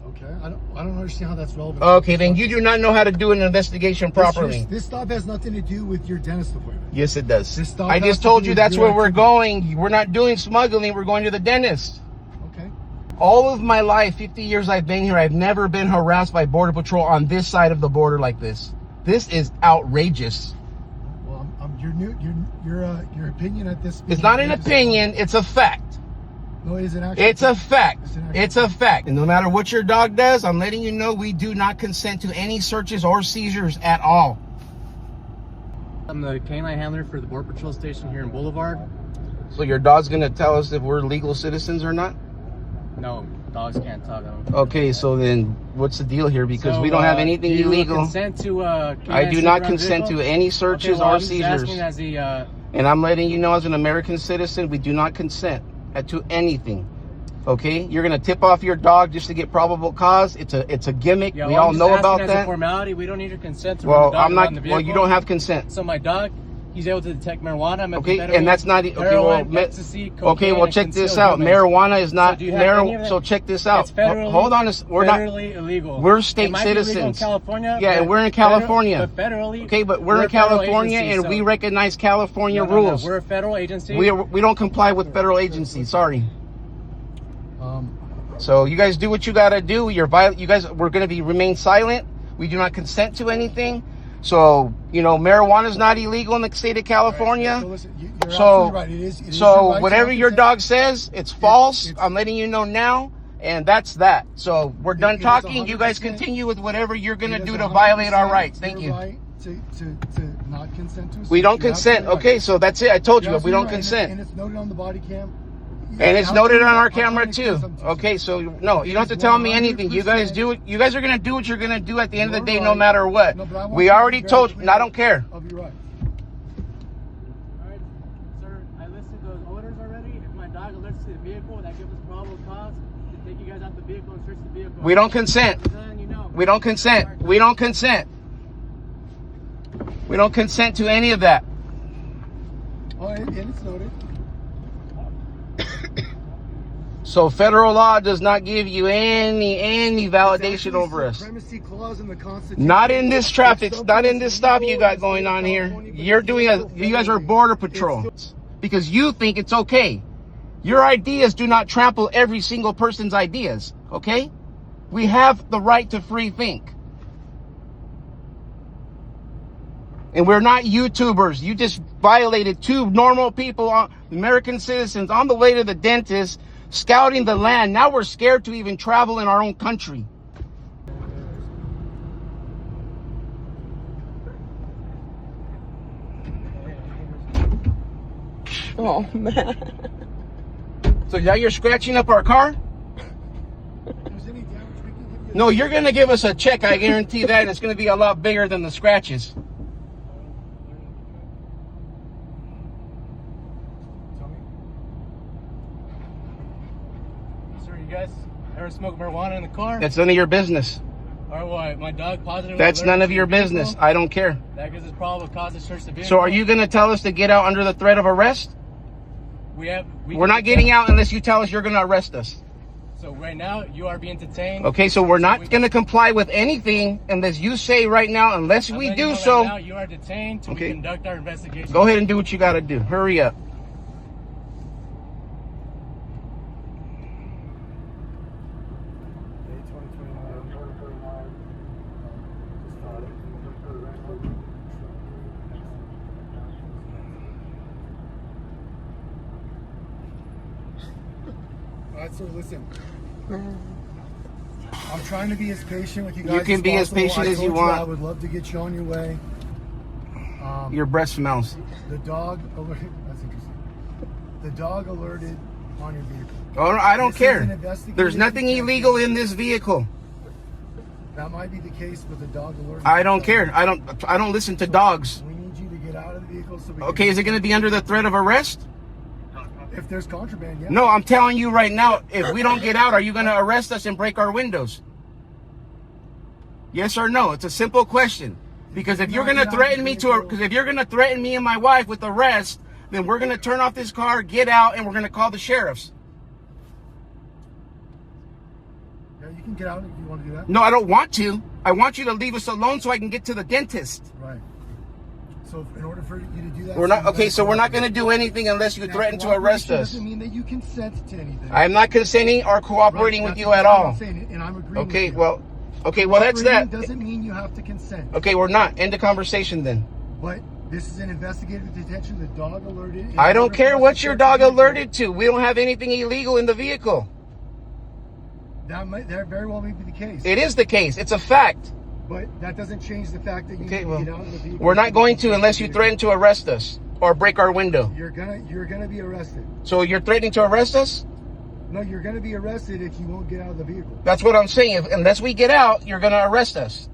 Okay, I don't understand how that's relevant. Okay, then you do not know how to do an investigation properly. This stop has nothing to do with your dentist appointment. Yes, it does. I just told you that's where we're going. We're not doing smuggling. We're going to the dentist. All of my life, 50 years I've been here, I've never been harassed by Border Patrol on this side of the border like this. This is outrageous. Well, your opinion at this... It's not an opinion, it's a fact. No, it is an actual... It's a fact. It's a fact. And no matter what your dog does, I'm letting you know we do not consent to any searches or seizures at all. I'm the canine handler for the Border Patrol station here in Boulevard. So your dog's going to tell us if we're legal citizens or not? No, dogs can't talk. Okay, so then what's the deal here? Because So, we don't have anything do you illegal. Consent to, I do not consent to any searches or seizures. As the, and I'm letting you know, as an American citizen, we do not consent to anything. Okay, you're gonna tip off your dog just to get probable cause. It's a gimmick. Yeah, we well, all know about as that. A formality. We don't need your consent to Well, run the dog I'm not. around the vehicle. Well, you don't have consent. So my dog, he's able to detect marijuana. Okay, and that's not okay. Heroin, Well, ecstasy, okay. Well, cocaine, check and this concealed out. weapons. Marijuana is not So do you have any of that? So check this out. It's federally, Hold on. We're not federally illegal. We're state It might be legal in citizens. California, Yeah, and we're in California. But federally, okay, but we're in a federal California, agency, and so we recognize California no, rules. we're a federal agency. We don't comply with federal agencies. Sorry. So you guys do what you gotta do. You guys, we're gonna remain silent. We do not consent to anything. So marijuana is not illegal in the state of California. Right, so listen, you're absolutely right. It is your right whatever to your consent. dog says, it's false. I'm letting you know now, and that's that. So we're done talking. You guys continue with whatever you're gonna do to violate our rights. Thank you. Right to not consent to. We don't consent. Okay, so that's it. I told you, we don't consent. And it's noted on the body cam. And it's noted on our camera too. Okay, so no, you don't have to tell me anything. You guys do it. You guys are gonna do what you're gonna do at the end of the day, no matter what. We already told you. I don't care. I'll be right. All right, sir. I listed those orders already. If my dog alerts to the vehicle, that gives us probable cause to take you guys out the vehicle and search the vehicle. We don't consent. We don't consent. We don't consent. We don't consent to any of that. Oh, and it's noted. So federal law does not give you any validation over us. Supremacy clause in the Constitution. Not in this traffic, not in this stop you got going on here. You guys are border patrol because you think it's okay. Your ideas do not trample every single person's ideas, okay? We have the right to free think. And we're not YouTubers. You just violated two normal people, American citizens, on the way to the dentist, scouting the land. Now we're scared to even travel in our own country. Oh, man. So now you're scratching up our car? No, you're going to give us a check, I guarantee that, and it's going to be a lot bigger than the scratches. Sir, you guys ever smoke marijuana in the car? That's none of your business. Or what? My dog positive. That's none of your business. I don't care. That gives us probable cause to search the vehicle. So are you going to tell us to get out under the threat of arrest? We're not getting out unless you tell us you're going to arrest us. So right now, you are being detained. Okay, so we're not going to comply with anything unless you say right now, unless we do so. Right now, you are detained to conduct our investigation. Go ahead and do what you got to do. Hurry up. All right, so listen. I'm trying to be as patient with you guys. You can be as patient as you want. I would love to get you on your way. Your breath smells. The dog alerted. That's interesting. The dog alerted on your vehicle. Oh, I don't care. There's nothing illegal in this vehicle. That might be the case, but the dog alerted. I don't care. I don't listen to dogs. We need you to get out of the vehicle so we Okay, is it going to be under the threat of arrest? If there's contraband, yeah. No, I'm telling you right now, if we don't get out, are you going to arrest us and break our windows? Yes or no? It's a simple question. Because if you're going to threaten me and my wife with arrest, then we're going to turn off this car, get out, and we're going to call the sheriffs. Yeah, you can get out if you want to do that. No, I don't want to. I want you to leave us alone so I can get to the dentist. Right. So in order for you to do that, We're not okay. So we're not going to do anything unless you threaten to arrest us. Doesn't mean that you consent to anything. I'm not consenting or cooperating with you at all. And I'm agreeing. Okay, with you. well, that's that. Doesn't mean you have to consent. Okay, we're not. End the conversation then. But this is an investigative detention. The dog alerted. I don't care what your dog alerted to. We don't have anything illegal in the vehicle. That very well may be the case. It is the case. It's a fact. But that doesn't change the fact that you need to get out of the vehicle. We're not going to unless you threaten to arrest us or break our window. You're gonna be arrested. So you're threatening to arrest us? No, you're going to be arrested if you won't get out of the vehicle. That's what I'm saying. Unless we get out, you're going to arrest us.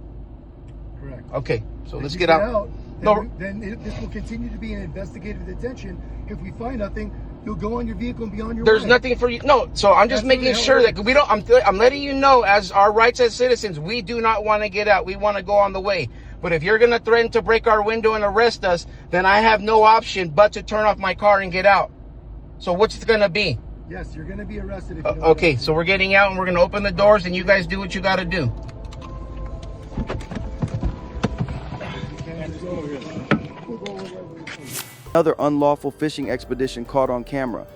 Correct. Okay, so If let's you get out. This will continue to be an investigative detention. If we find nothing, you'll go on your vehicle and be on your There's way. nothing for you. No, so I'm just making sure that we don't. I'm letting you know, as our rights as citizens, we do not want to get out. We want to go on the way. But if you're going to threaten to break our window and arrest us, then I have no option but to turn off my car and get out. So what's it going to be? Yes, you're going to be arrested if you don't Okay, so we're getting out and we're going to open the doors and you guys do what you got to do. Another unlawful fishing expedition caught on camera.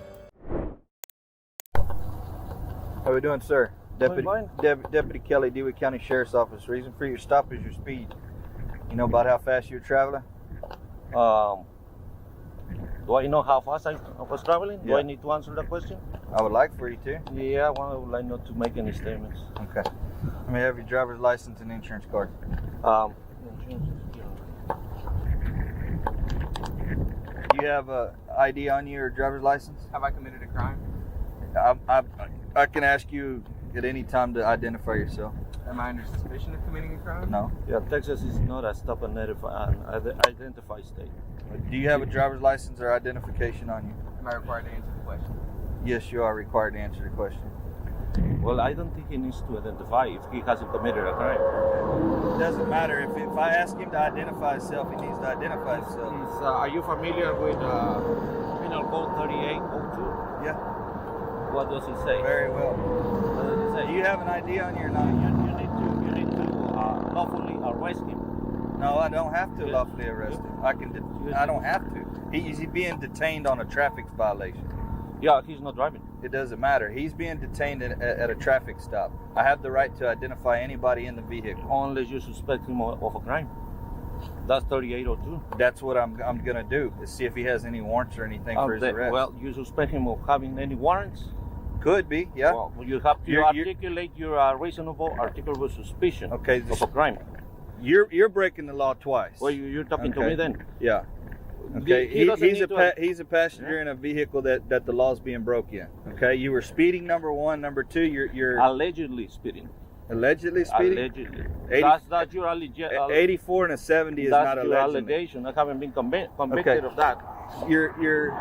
How we doing, sir? Deputy Kelly, DeWitt County Sheriff's Office. Reason for your stop is your speed. You know about how fast you're traveling? Do I know how fast I was traveling? Do Yeah. I need to answer that question? I would like for you to. Yeah, well, I would like not to make any statements. Okay. Let me have your driver's license and insurance card. Do you have a ID on you or driver's license? Have I committed a crime? I can ask you at any time to identify yourself. Am I under suspicion of committing a crime? No. Yeah, Texas is not a stop and identify state. Do you have a driver's license or identification on you? Am I required to answer the question? Yes, you are required to answer the question. Well, I don't think he needs to identify if he hasn't committed a crime. It doesn't matter. If I ask him to identify himself, he needs to identify himself. Are you familiar with Penal Code 3802? Yeah. What does it say? Very well. What does it say? Do you have an ID on you or not? You need to lawfully arrest him. No, I don't have to lawfully arrest him. I don't have to. He's being detained on a traffic violation. Yeah, he's not driving. It doesn't matter. He's being detained at a traffic stop. I have the right to identify anybody in the vehicle. Unless you suspect him of a crime. That's 3802. That's what I'm gonna do, is see if he has any warrants or anything for his arrest. Well, you suspect him of having any warrants? Could be, yeah. Well, you have to articulate your reasonable articulable suspicion of a crime. You're breaking the law twice. Well, you're talking to me then. Yeah. Okay. He's a passenger in a vehicle that the law's being broke in. Okay. You were speeding, number one. Number two, you're allegedly speeding. Allegedly speeding. Allegedly. 80, that's your allegation. 84 and a 70 is that's not your allegedly. allegation. I haven't been convicted of that. Your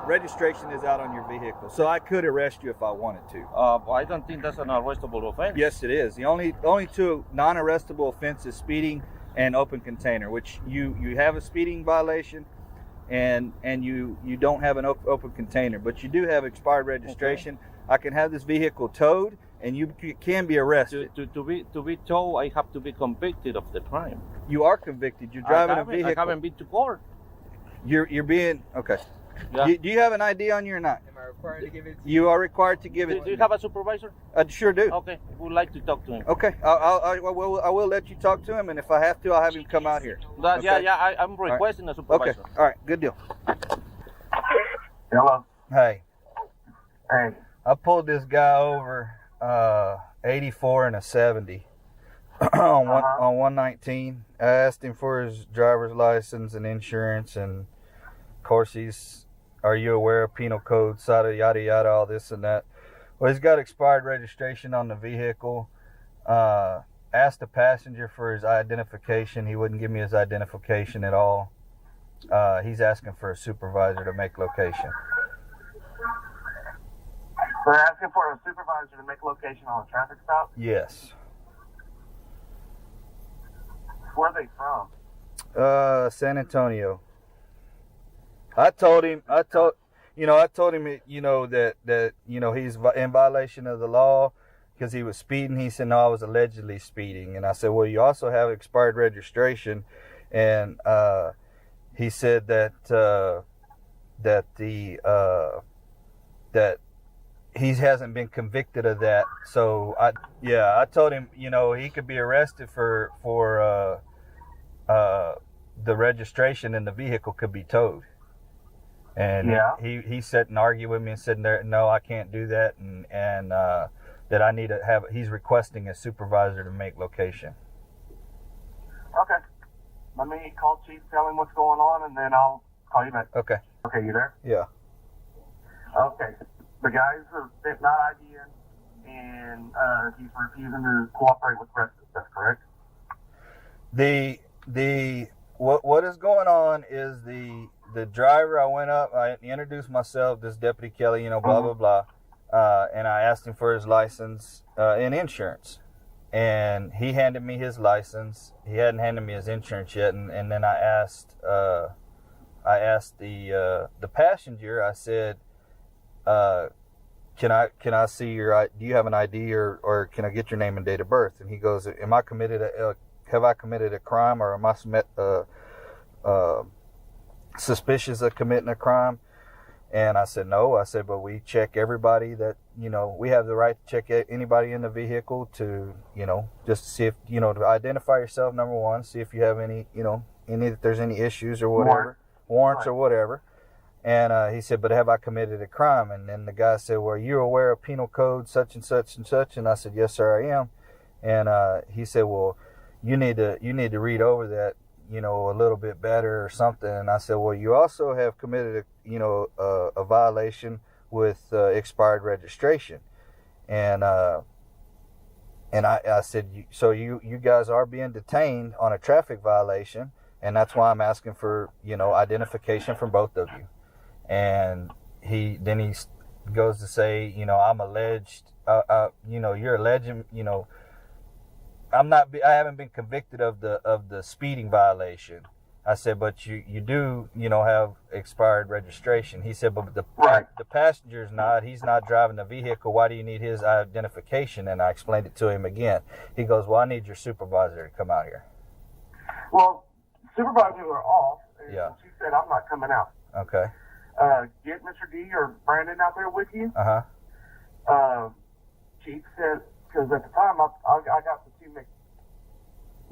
registration is out on your vehicle, so I could arrest you if I wanted to. I don't think that's an arrestable offense. Yes, it is. The only two non-arrestable offenses: speeding and open container. Which you have a speeding violation, and you don't have an open container, but you do have expired registration. Okay. I can have this vehicle towed, and you can be arrested. To be towed, I have to be convicted of the crime. You are convicted. You're driving a vehicle. I haven't been to court. You're being okay. Yeah. Do you have an ID on you or not? Am I required to give it? You are required to give it. Do you have a supervisor? I sure do. Okay, we'd like to talk to him. Okay, I will let you talk to him, and if I have to, I'll have him come out here. Okay. Yeah, I'm requesting a supervisor. Okay, all right, good deal. Hello. Hey. Hey. I pulled this guy over 84 and a 70 on 119. I asked him for his driver's license and insurance, and of course are you aware of penal code, yada yada, all this and that. Well, he's got expired registration on the vehicle. Asked the passenger for his identification. He wouldn't give me his identification at all. He's asking for a supervisor to make location. They're asking for a supervisor to make location on a traffic stop? Yes. Where are they from? San Antonio. I told him, that he's in violation of the law because he was speeding. He said, no, I was allegedly speeding. And I said, well, you also have expired registration. And he said that he hasn't been convicted of that. So I told him, he could be arrested for the registration, and the vehicle could be towed. And he sat and argued with me and said, no, I can't do that, and that I need to have. He's requesting a supervisor to make location. Okay. Let me call Chief, tell him what's going on, and then I'll call you back. Okay. Okay, you there? Yeah. Okay. The guys are not IDing, and he's refusing to cooperate with the rest of us. That's correct. What is going on is the driver. I went up. I introduced myself. This Deputy Kelly. Blah blah blah. And I asked him for his license and insurance. And he handed me his license. He hadn't handed me his insurance yet. And then I asked the passenger. I said, "Can I see your? Do you have an ID or can I get your name and date of birth?" And he goes, "Have I committed a crime or am I suspicious of committing a crime?" And I said, "No." I said, "But we check everybody that, we have the right to check anybody in the vehicle to, just to see if, to identify yourself, number one, see if you have any, if there's any issues or whatever, warrants or whatever." And he said, "But have I committed a crime?" And then the guy said, "Well, you're aware of penal code such and such and such?" And I said, "Yes, sir, I am." And he said, "Well, you need to read over that, a little bit better or something." And I said, "Well, you also have committed a violation with expired registration." And I said, "So you guys are being detained on a traffic violation, and that's why I'm asking for, identification from both of you." And he goes to say, "I'm alleged, you're alleging, I haven't been convicted of the speeding violation." I said, "But you do, have expired registration." He said, "But the passenger's not. He's not driving the vehicle. Why do you need his identification?" And I explained it to him again. He goes, "Well, I need your supervisor to come out here." Well, supervisors are off. And Yeah. She said, "I'm not coming out." Okay. Get Mr. D or Brandon out there with you. Chief said, because at the time I got the two mixed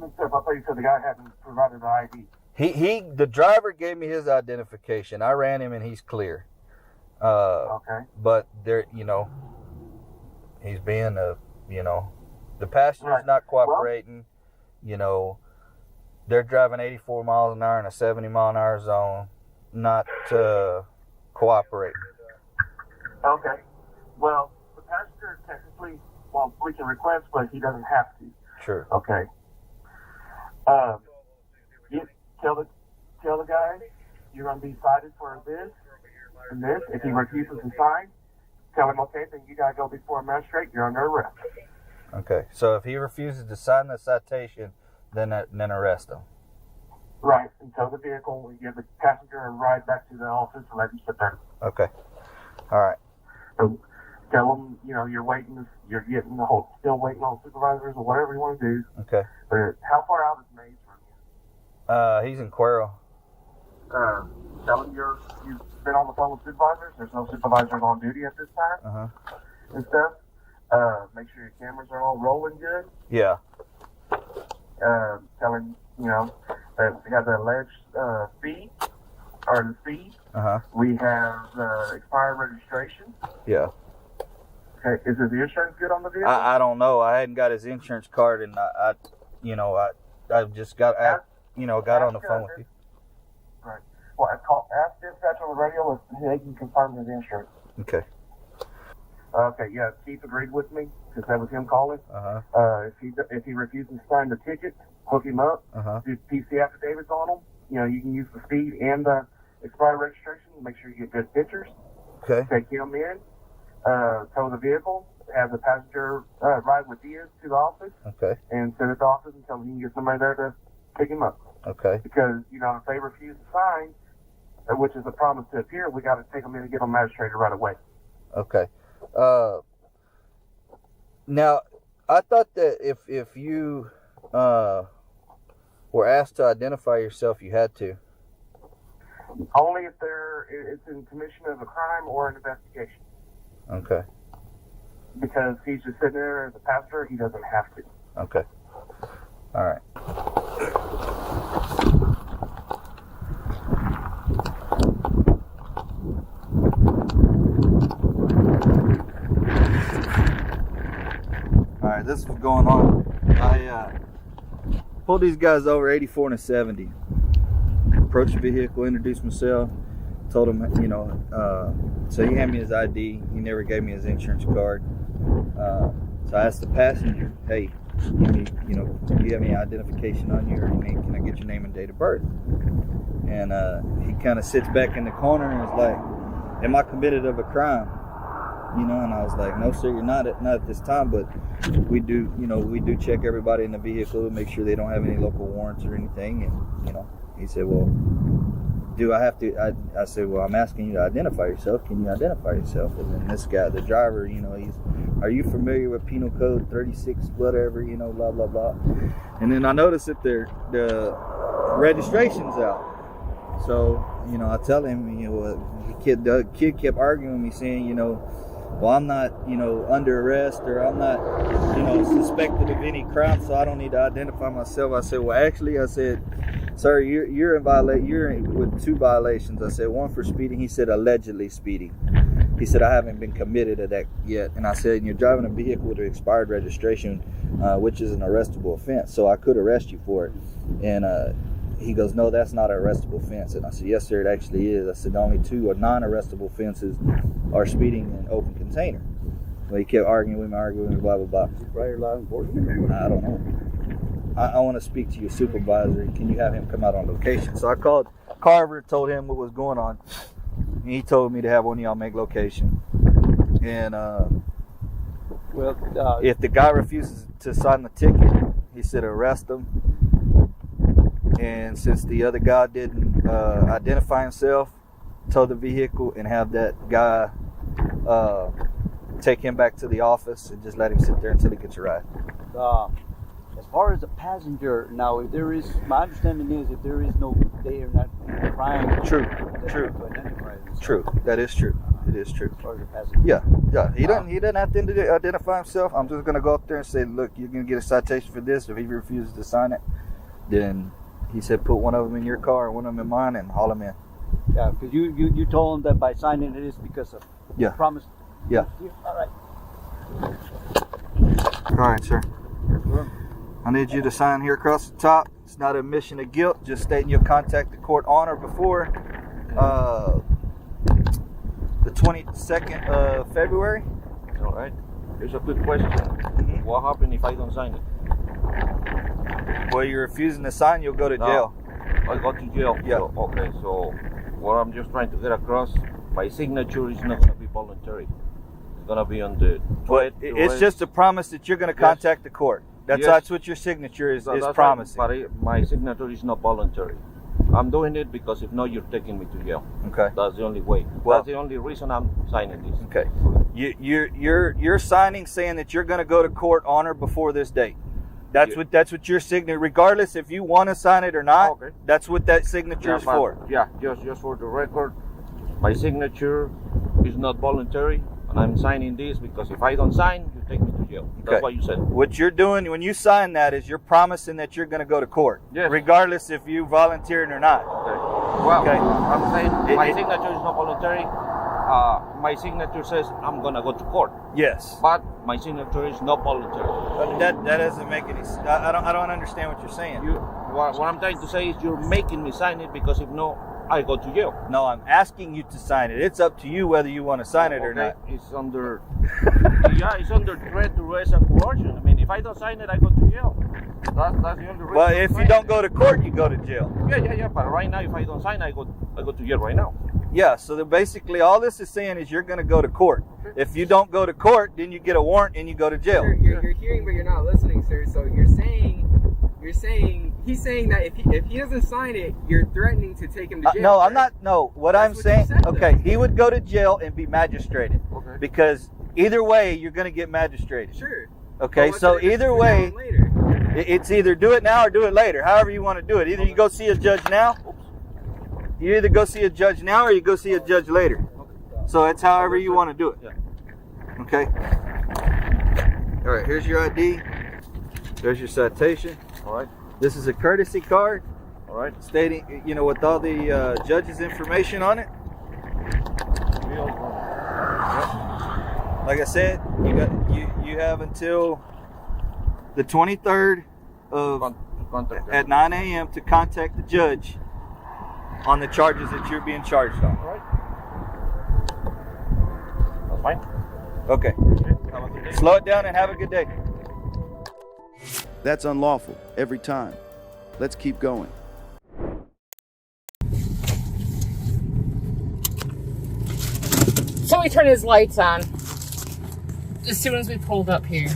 up. I thought you said the guy hadn't provided the ID. The driver gave me his identification. I ran him and he's clear. Okay. But there, he's being the passenger's not cooperating. They're driving 84 miles an hour in a 70 mile an hour zone, not cooperating. Okay. Well, the passenger technically, we can request, but he doesn't have to. Sure. Okay. You tell the guy you're going to be cited for this and this. If he refuses to sign, tell him, okay, then you got to go before a magistrate. You're under arrest. Okay. So if he refuses to sign the citation, then arrest him. Right. And tow the vehicle. We give the passenger a ride back to the office and let him sit there. Okay. All right. So tell him, you're waiting. You're still waiting on supervisors or whatever you want to do. Okay. But how far out is Maze from you? He's in Cuero. Tell him you've been on the phone with supervisors. There's no supervisors on duty at this time. And stuff. Make sure your cameras are all rolling good. Yeah. Tell him, that we have the alleged fee or the speed. We have expired registration. Yeah. Okay. Is his insurance good on the vehicle? I don't know. I hadn't got his insurance card, and I just got on the phone with you. Right. Well, ask dispatch on the radio if they can confirm his insurance. Okay. Okay. Yeah. Chief agreed with me because that was him calling. If he refuses to sign the ticket, hook him up. Do PC affidavits on him. You can use the speed and the expired registration. Make sure you get good pictures. Okay. Take him in. Tow the vehicle. Have the passenger ride with Diaz to the office. Okay. And sit at the office until he can get somebody there to pick him up. Okay. Because if they refuse to sign, which is a promise to appear, we got to take them in and get them magistrated right away. Okay. Now, I thought that if you were asked to identify yourself, you had to. Only if it's in commission of a crime or an investigation. Okay. Because he's just sitting there as a passenger, he doesn't have to. Okay. All right. All right, this is what's going on. I pulled these guys over 84 and a 70. Approached the vehicle, introduced myself. told him, so he handed me his ID. He never gave me his insurance card. So I asked the passenger, hey, do you have any identification on you, or can I get your name and date of birth? And he kind of sits back in the corner and is like, am I committed of a crime? And I was like, no, sir, you're not at this time, but we do check everybody in the vehicle to make sure they don't have any local warrants or anything. And, he said, well, do I have to? I said, well, I'm asking you to identify yourself. Can you identify yourself? And then this guy, the driver, are you familiar with Penal Code 36, whatever, blah, blah, blah. And then I noticed that the registration's out. So, I tell him, the kid kept arguing with me saying, well, I'm not, under arrest, or I'm not, suspected of any crime, so I don't need to identify myself. I said, well, actually, sir, you're in violation. You're with 2 violations. I said, one for speeding. He said, allegedly speeding. He said, I haven't been committed to that yet. And I said, you're driving a vehicle with expired registration, which is an arrestable offense, so I could arrest you for it. And he goes, no, that's not an arrestable offense. And I said, yes, sir, it actually is. I said, only 2 non-arrestable offenses are speeding and open container. Well, he kept arguing with me, blah, blah, blah. Prior law enforcement? I don't know. I want to speak to your supervisor. Can you have him come out on location? So I called Carver, told him what was going on. And he told me to have one of y'all make location. And if the guy refuses to sign the ticket, he said arrest him. And since the other guy didn't identify himself, tow the vehicle and have that guy take him back to the office and just let him sit there until he gets a ride. As far as the passenger, now, if there is, my understanding is, if there is no, they are not crime. True. That is true. It is true. As far as the passenger. Yeah. He doesn't have to identify himself. I'm just gonna go up there and say, look, you're gonna get a citation for this. If he refuses to sign it, then he said put one of them in your car and one of them in mine and haul them in. Yeah, because you told him that by signing it is because of promise. Yeah. All right. All right, sir. I need you to sign here across the top. It's not an admission of guilt, just stating you'll contact the court on or before the 22nd of February. All right. Here's a quick question. Mm-hmm. What happens if I don't sign it? Well, you're refusing to sign, you'll go to jail. I go to jail? Yeah. So, okay, so what I'm just trying to get across, my signature is not going to be voluntary. It's going to be on the... It's just a promise that you're going to contact the court. That's what your signature is promising. Right, but my signature is not voluntary. I'm doing it because if not, you're taking me to jail. Okay. That's the only way. That's the only reason I'm signing this. Okay. You're signing saying that you're going to go to court on or before this date. That's what your signature, regardless if you want to sign it or not. Okay. That's what that signature is for. Yeah, just for the record, my signature is not voluntary, and I'm signing this because if I don't sign, you take me to jail. That's what you said. What you're doing when you sign that is you're promising that you're going to go to court, regardless if you volunteered or not. Okay. Well, I'm saying my signature is not voluntary. My signature says I'm going to go to court. Yes. But my signature is not voluntary. That doesn't make any sense. I don't understand what you're saying. What I'm trying to say is you're making me sign it because if not, I go to jail. No, I'm asking you to sign it. It's up to you whether you want to sign it or not. It's under it's under threat, duress, and coercion. I mean, if I don't sign it, I go to jail. That's the only reason. Well, if you don't go to court, you go to jail. Yeah. But right now, if I don't sign, I go to jail right now. Yeah. So basically, all this is saying is you're going to go to court. If you don't go to court, then you get a warrant and you go to jail. Sir, you're hearing, but you're not listening, sir. So he's saying that if he doesn't sign it, you're threatening to take him to jail. No, I'm not. No, what I'm saying, he would go to jail and be magistrated. Okay. Because either way, you're going to get magistrated. Sure. Okay, so either way, it's either do it now or do it later. However you want to do it. Either you go see a judge now. You either go see a judge now or you go see a judge later. So it's however you want to do it. Okay. All right. Here's your ID. There's your citation. All right. This is a courtesy card. All right. Stating, with all the judge's information on it. Like I said, you have until the 23rd at 9 a.m. to contact the judge on the charges that you're being charged on. All right. That's fine. Okay. Slow it down and have a good day. That's unlawful every time. Let's keep going. So we turned his lights on as soon as we pulled up here.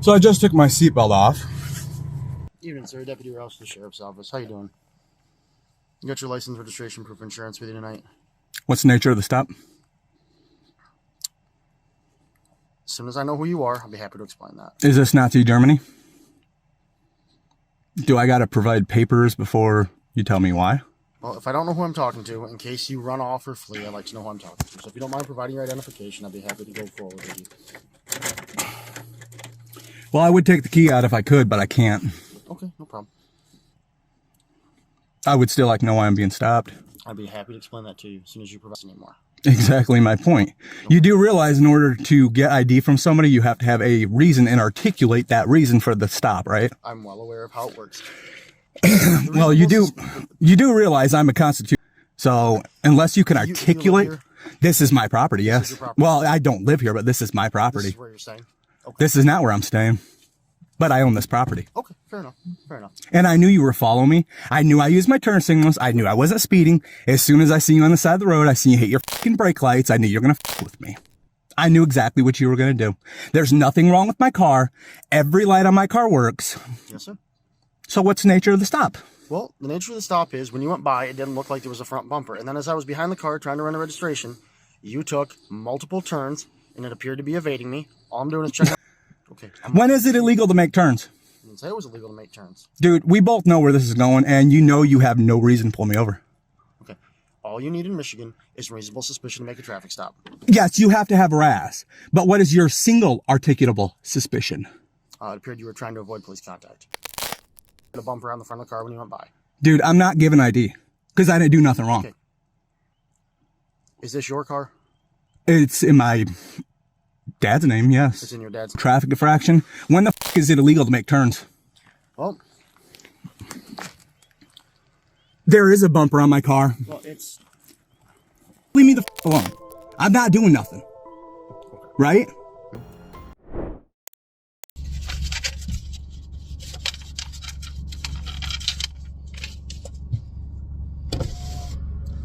So I just took my seatbelt off. Evening, sir. Deputy Rouse to the Sheriff's Office. How you doing? You got your license, registration, proof of insurance with you tonight? What's the nature of the stop? As soon as I know who you are, I'll be happy to explain that. Is this Nazi Germany? Do I got to provide papers before you tell me why? Well, if I don't know who I'm talking to, in case you run off or flee, I'd like to know who I'm talking to. So if you don't mind providing your identification, I'd be happy to go forward with you. Well, I would take the key out if I could, but I can't. Okay, no problem. I would still like to know why I'm being stopped. I'd be happy to explain that to you as soon as you provide any more. Exactly my point. You do realize in order to get ID from somebody, you have to have a reason and articulate that reason for the stop, right? I'm well aware of how it works. Well, you do realize I'm a constitution. So unless you can articulate, this is my property, yes. Property. Well, I don't live here, but this is my property. This is where you're staying? Okay. This is not where I'm staying, but I own this property. Okay, fair enough. Fair enough. And I knew you were following me. I knew I used my turn signals. I knew I wasn't speeding. As soon as I see you on the side of the road, I see you hit your fucking brake lights. I knew you were going to fuck with me. I knew exactly what you were going to do. There's nothing wrong with my car. Every light on my car works. Yes, sir. So what's the nature of the stop? Well, the nature of the stop is when you went by, it didn't look like there was a front bumper. And then as I was behind the car trying to run a registration, you took multiple turns and it appeared to be evading me. All I'm doing is checking. Okay. When is it illegal to make turns? I didn't say it was illegal to make turns. Dude, we both know where this is going, and you know you have no reason to pull me over. Okay. All you need in Michigan is reasonable suspicion to make a traffic stop. Yes, you have to have RAS. But what is your single articulable suspicion? It appeared you were trying to avoid police contact. A bumper on the front of the car when you went by. Dude, I'm not giving ID because I didn't do nothing wrong. Okay. Is this your car? It's in my dad's name, yes. It's in your dad's name. Traffic infraction. When the fuck is it illegal to make turns? Well, there is a bumper on my car. Well, it's... Leave me the fuck alone. I'm not doing nothing. Right?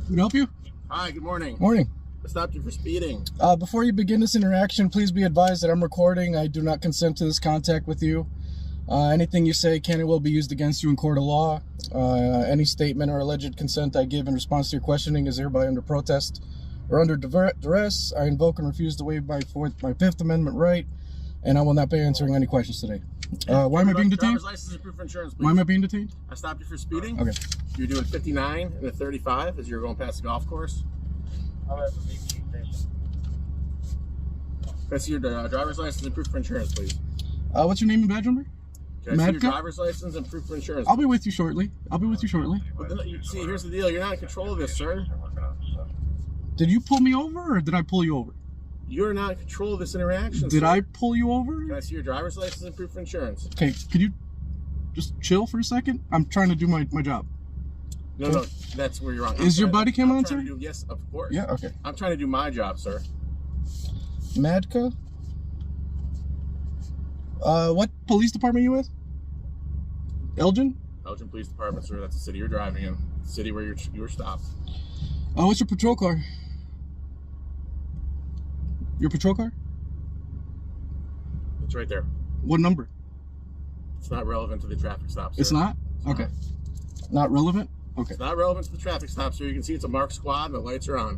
Can I help you? Hi, good morning. Morning. I stopped you for speeding. Before you begin this interaction, please be advised that I'm recording. I do not consent to this contact with you. Anything you say can and will be used against you in court of law. Any statement or alleged consent I give in response to your questioning is hereby under protest or under duress. I invoke and refuse to waive my Fifth Amendment right, and I will not be answering any questions today. Why am I being detained? Driver's license and proof of insurance, please. Why am I being detained? I stopped you for speeding. Okay. You're doing 59 and a 35 as you're going past the golf course. Can I see your driver's license and proof of insurance, please? What's your name and badge number? Can I see your driver's license and proof of insurance? I'll be with you shortly. But then, see, here's the deal. You're not in control of this, sir. Did you pull me over or did I pull you over? You're not in control of this interaction, Did sir. I pull you over? Can I see your driver's license and proof of insurance? Okay, could you just chill for a second? I'm trying to do my job. No, that's where you're wrong. Is your body cam on, sir? Yes, of course. Yeah, okay. I'm trying to do my job, sir. Madka? What police department are you with? Elgin? Elgin Police Department, sir. That's the city you're driving in. The city where you were stopped. What's your patrol car? Your patrol car? It's right there. What number? It's not relevant to the traffic stop, sir. It's not? Okay. Not relevant? Okay. It's not relevant to the traffic stop, sir. You can see it's a marked squad and the lights are on.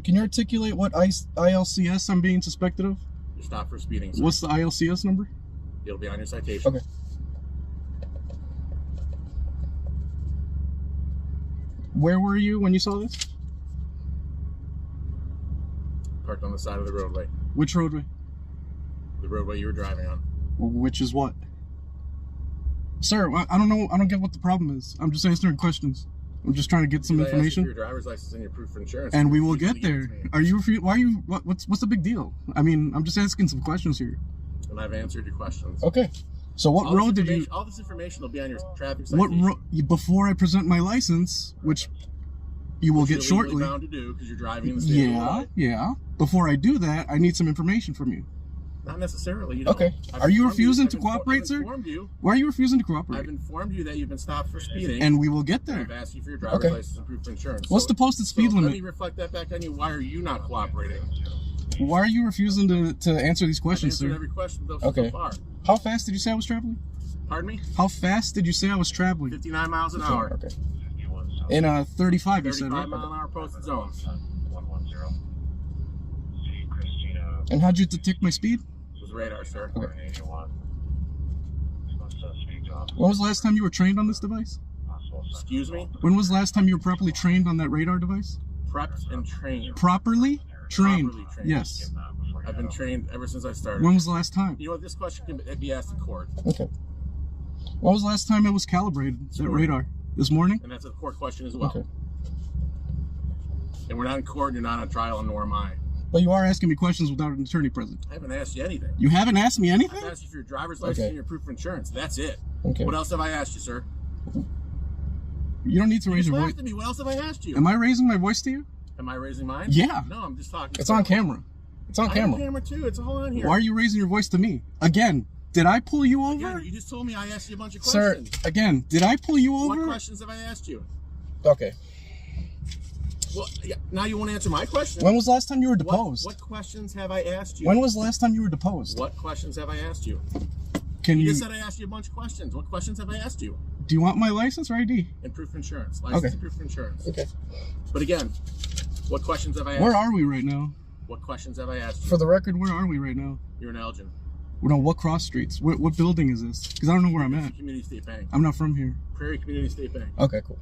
Can you articulate what ILCS I'm being suspected of? You're stopped for speeding, sir. What's the ILCS number? It'll be on your citation. Okay. Where were you when you saw this? Parked on the side of the roadway. Which roadway? The roadway you were driving on. Which is what? Sir, I don't know. I don't get what the problem is. I'm just answering questions. I'm just trying to get some information. Your driver's license and your proof of insurance. And we will get there. Are you? Why are you? What's the big deal? I mean, I'm just asking some questions here. And I've answered your questions. Okay. So what road did you? All this information will be on your traffic citation. What road? Before I present my license, which you will get shortly. You're bound to do because you're driving in the state of Illinois. Yeah. Before I do that, I need some information from you. Not necessarily. You don't. Okay. Are you refusing to cooperate, sir? Why are you refusing to cooperate? I've informed you that you've been stopped for speeding. And we will get there. I've asked you for your driver's license and proof of insurance. What's the posted speed limit? Let me reflect that back on you. Why are you not cooperating? Why are you refusing to answer these questions, I've answered sir? every question so far. How fast did you say I was traveling? Pardon me? How fast did you say I was traveling? 59 miles an hour. Okay. In 35, you said, right? 35 mile an hour posted zone. And how'd you detect my speed? It was radar, sir. Okay. When was the last time you were trained on this device? Excuse me? When was the last time you were properly trained on that radar device? Prepped and trained. Properly trained? Properly trained. Yes. I've been trained ever since I started. When was the last time? You know what? This question can be asked in court. Okay. When was the last time it was calibrated, that radar? This morning? And that's a court question as well. Okay. And we're not in court and you're not on trial, and nor am I. But you are asking me questions without an attorney present. I haven't asked you anything. You haven't asked me anything? I've asked you for your driver's license and your proof of insurance. That's it. Okay. What else have I asked you, sir? You don't need to raise your voice. Me. What else have I asked you? Am I raising my voice to you? Am I raising mine? Yeah. No, I'm just talking. It's on camera. It's on camera. I have a camera too. It's all on here. Why are you raising your voice to me? Again, did I pull you over? Again, you just told me I asked you a bunch of questions. Sir, again, did I pull you over? What questions have I asked you? Okay. Well, yeah, now you won't answer my question. When was the last time you were deposed? What questions have I asked you? When was the last time you were deposed? What questions have I asked you? You just said I asked you a bunch of questions. What questions have I asked you? Do you want my license or ID? And proof of insurance. License and proof of insurance. Okay. But again, what questions have I asked Where are we right now? What questions have I asked you? For the record, where are we right now? You're in Elgin. No, what cross streets? What building is this? Because I don't know where I'm at. Community State Bank. I'm not from here. Prairie Community State Bank. Okay, cool.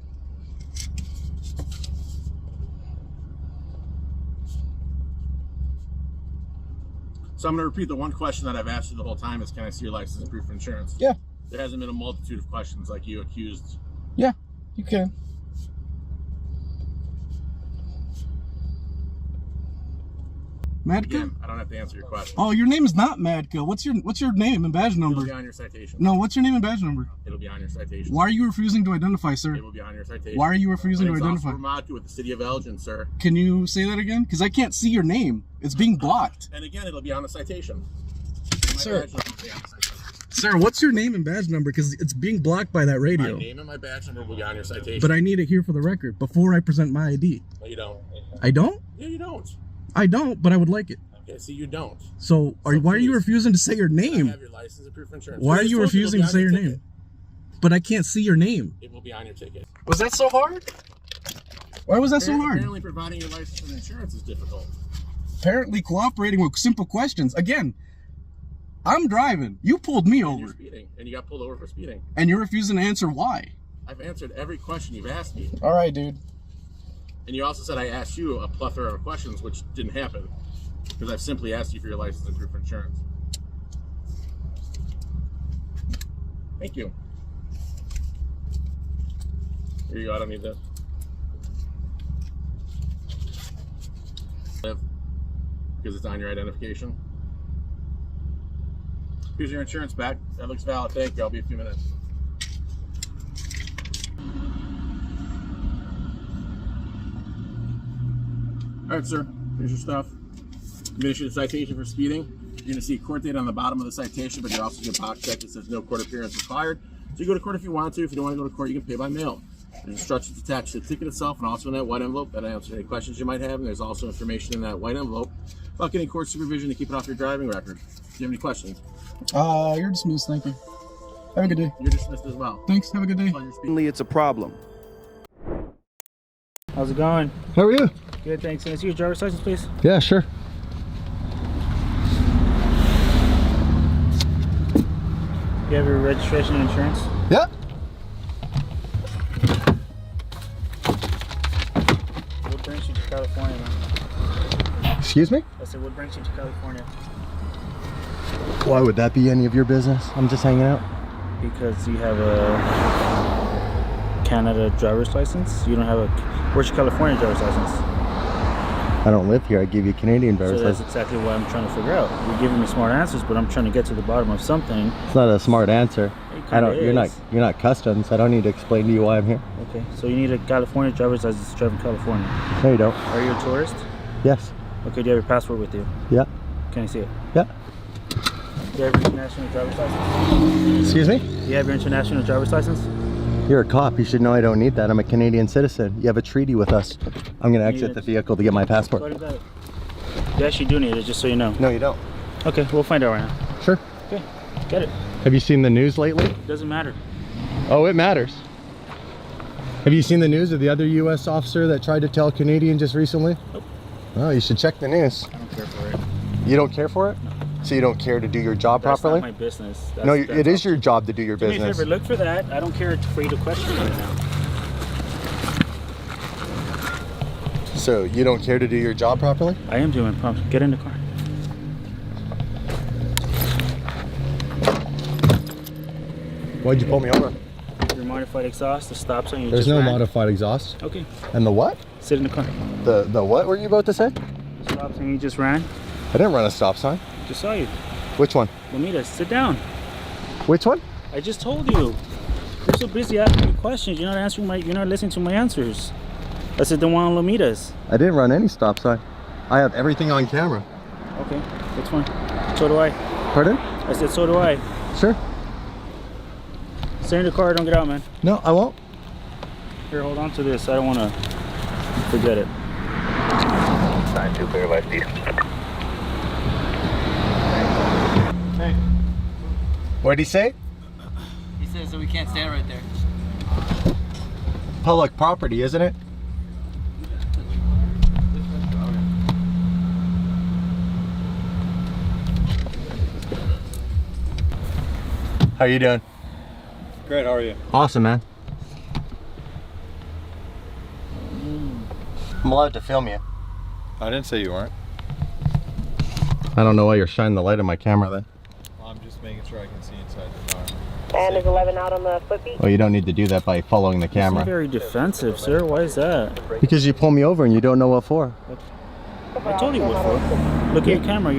So I'm going to repeat the one question that I've asked you the whole time is, can I see your license and proof of insurance? Yeah. There hasn't been a multitude of questions like you accused. Yeah, you can. Madka? Again, I don't have to answer your question. Oh, your name is not Madka. What's your name and badge number? It'll be on your citation. No, what's your name and badge number? It'll be on your citation. Why are you refusing to identify, sir? It will be on your citation. Why are you refusing to identify? Madka with the city of Elgin, sir. Can you say that again? Because I can't see your name. It's being blocked. And again, it'll be on the citation. Sir. Sir, what's your name and badge number? Because it's being blocked by that radio. My name and my badge number will be on your citation. But I need it here for the record before I present my ID. No, you don't. I don't? Yeah, you don't. I don't, but I would like it. Okay, see, you don't. So, why are you refusing to say your name? I have your license and proof of insurance. Why are you refusing to say your name? But I can't see your name. It will be on your ticket. Was that so hard? Why was that so hard? Apparently providing your license and insurance is difficult. Apparently cooperating with simple questions. Again, I'm driving. You pulled me over. You're speeding, and you got pulled over for speeding. And you're refusing to answer why. I've answered every question you've asked me. All right, dude. And you also said I asked you a plethora of questions, which didn't happen. Because I've simply asked you for your license and proof of insurance. Thank you. Here you go, I don't need that. Because it's on your identification. Here's your insurance back. That looks valid. Thank you. I'll be a few minutes. All right, sir. Here's your stuff. I'm going to issue a citation for speeding. You're going to see a court date on the bottom of the citation, but you're also going to box check that says no court appearance required. So you go to court if you want to. If you don't want to go to court, you can pay by mail. There's instructions attached to the ticket itself and also in that white envelope that answers any questions you might have. And there's also information in that white envelope about getting court supervision to keep it off your driving record. Do you have any questions? You're dismissed. Thank you. Have a good day. You're dismissed as well. Thanks. Have a good day. It's a problem. How's it going? How are you? Good, thanks. Can I see your driver's license, please? Yeah, sure. You have your registration and insurance? Yeah. What brings you to California, man? Excuse me? I said, what brings you to California? Why would that be any of your business? I'm just hanging out. Because you have a Canada driver's license. You don't have a. Where's your California driver's license? I don't live here. I give you a Canadian driver's So that's license. exactly what I'm trying to figure out. You're giving me smart answers, but I'm trying to get to the bottom of something. It's not a smart answer. I don't. You're is. not customs. I don't need to explain to you why I'm here. Okay, so you need a California driver's license to drive in California. No, you don't. Are you a tourist? Yes. Okay, do you have your passport with you? Yeah. Can I see it? Yeah. Do you have your international driver's license? Excuse me? Do you have your international driver's license? You're a cop. You should know I don't need that. I'm a Canadian citizen. You have a treaty with us. I'm going to exit the vehicle to get my passport. What about it? You actually do need it, just so you know. No, you don't. Okay, we'll find out right now. Sure. Okay, get it. Have you seen the news lately? Doesn't matter. Oh, it matters. Have you seen the news of the other U.S. officer that tried to tell a Canadian just recently? Nope. Oh, you should check the news. I don't care for it. You don't care for it? No. So you don't care to do your job properly? That's not my business. No, it is your job to do your business. Do me a favor, look for that. I don't care for you to question right now. So you don't care to do your job properly? I am doing pumps. Get in the car. Why'd you pull me over? Your modified exhaust, the stop sign you There's just no ran. modified exhaust. Okay. And the what? Sit in the car. The what were you about to say? The stop sign you just ran. I didn't run a stop sign. Just saw you. Which one? Lomita, sit down. Which one? I just told you. You're so busy asking me questions. You're not answering you're not listening to my answers. I said the one on Lomitas. I didn't run any stop sign. I have everything on camera. Okay, that's fine. So do I. Pardon? I said so do I. Sure. Stay in the car, don't get out, man. No, I won't. Here, hold on to this. I don't want to forget it. 9-2, clear by speed. Hey. What'd he say? He says that we can't stand right there. Public property, isn't it? How you doing? Great, how are you? Awesome, man. I'm allowed to film you. I didn't say you weren't. I don't know why you're shining the light on my camera then. Well, I'm just making sure I can see inside the car. And is 11 out on the foot beat? Well, you don't need to do that by following the It's camera. very defensive, sir. Why is that? Because you pull me over and you don't know what for. I told you what for. Look at your camera. I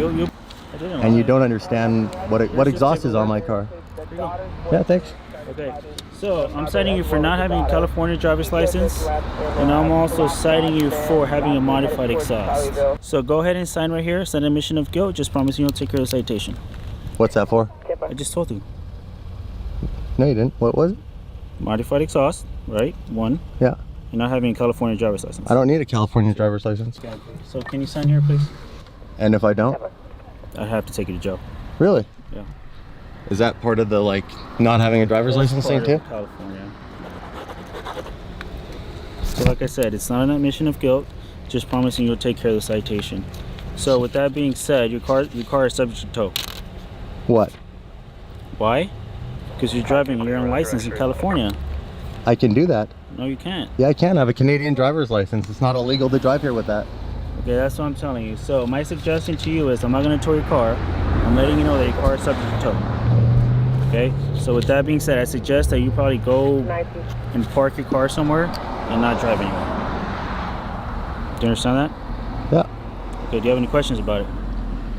didn't And you don't understand what exhaust is on my car. Yeah, thanks. Okay. So I'm citing you for not having a California driver's license, and I'm also citing you for having a modified exhaust. So go ahead and sign right here. Send admission of guilt. Just promising you'll take care of the citation. What's that for? I just told you. No, you didn't. What was it? Modified exhaust, right? One. Yeah. You're not having a California driver's license. I don't need a California driver's license. So can you sign here, please? And if I don't? I have to take you to jail. Really? Yeah. Is that part of the not having a driver's license thing too? California. So like I said, it's not an admission of guilt, just promising you'll take care of the citation. So with that being said, your car is subject to tow. What? Why? Because you're driving your own license in California. I can do that. No, you can't. Yeah, I can. I have a Canadian driver's license. It's not illegal to drive here with that. Okay, that's what I'm telling you. So my suggestion to you is I'm not going to tow your car. I'm letting you know that your car is subject to tow. Okay? So with that being said, I suggest that you probably go and park your car somewhere and not drive anywhere. Do you understand that? Yeah. Okay, do you have any questions about it?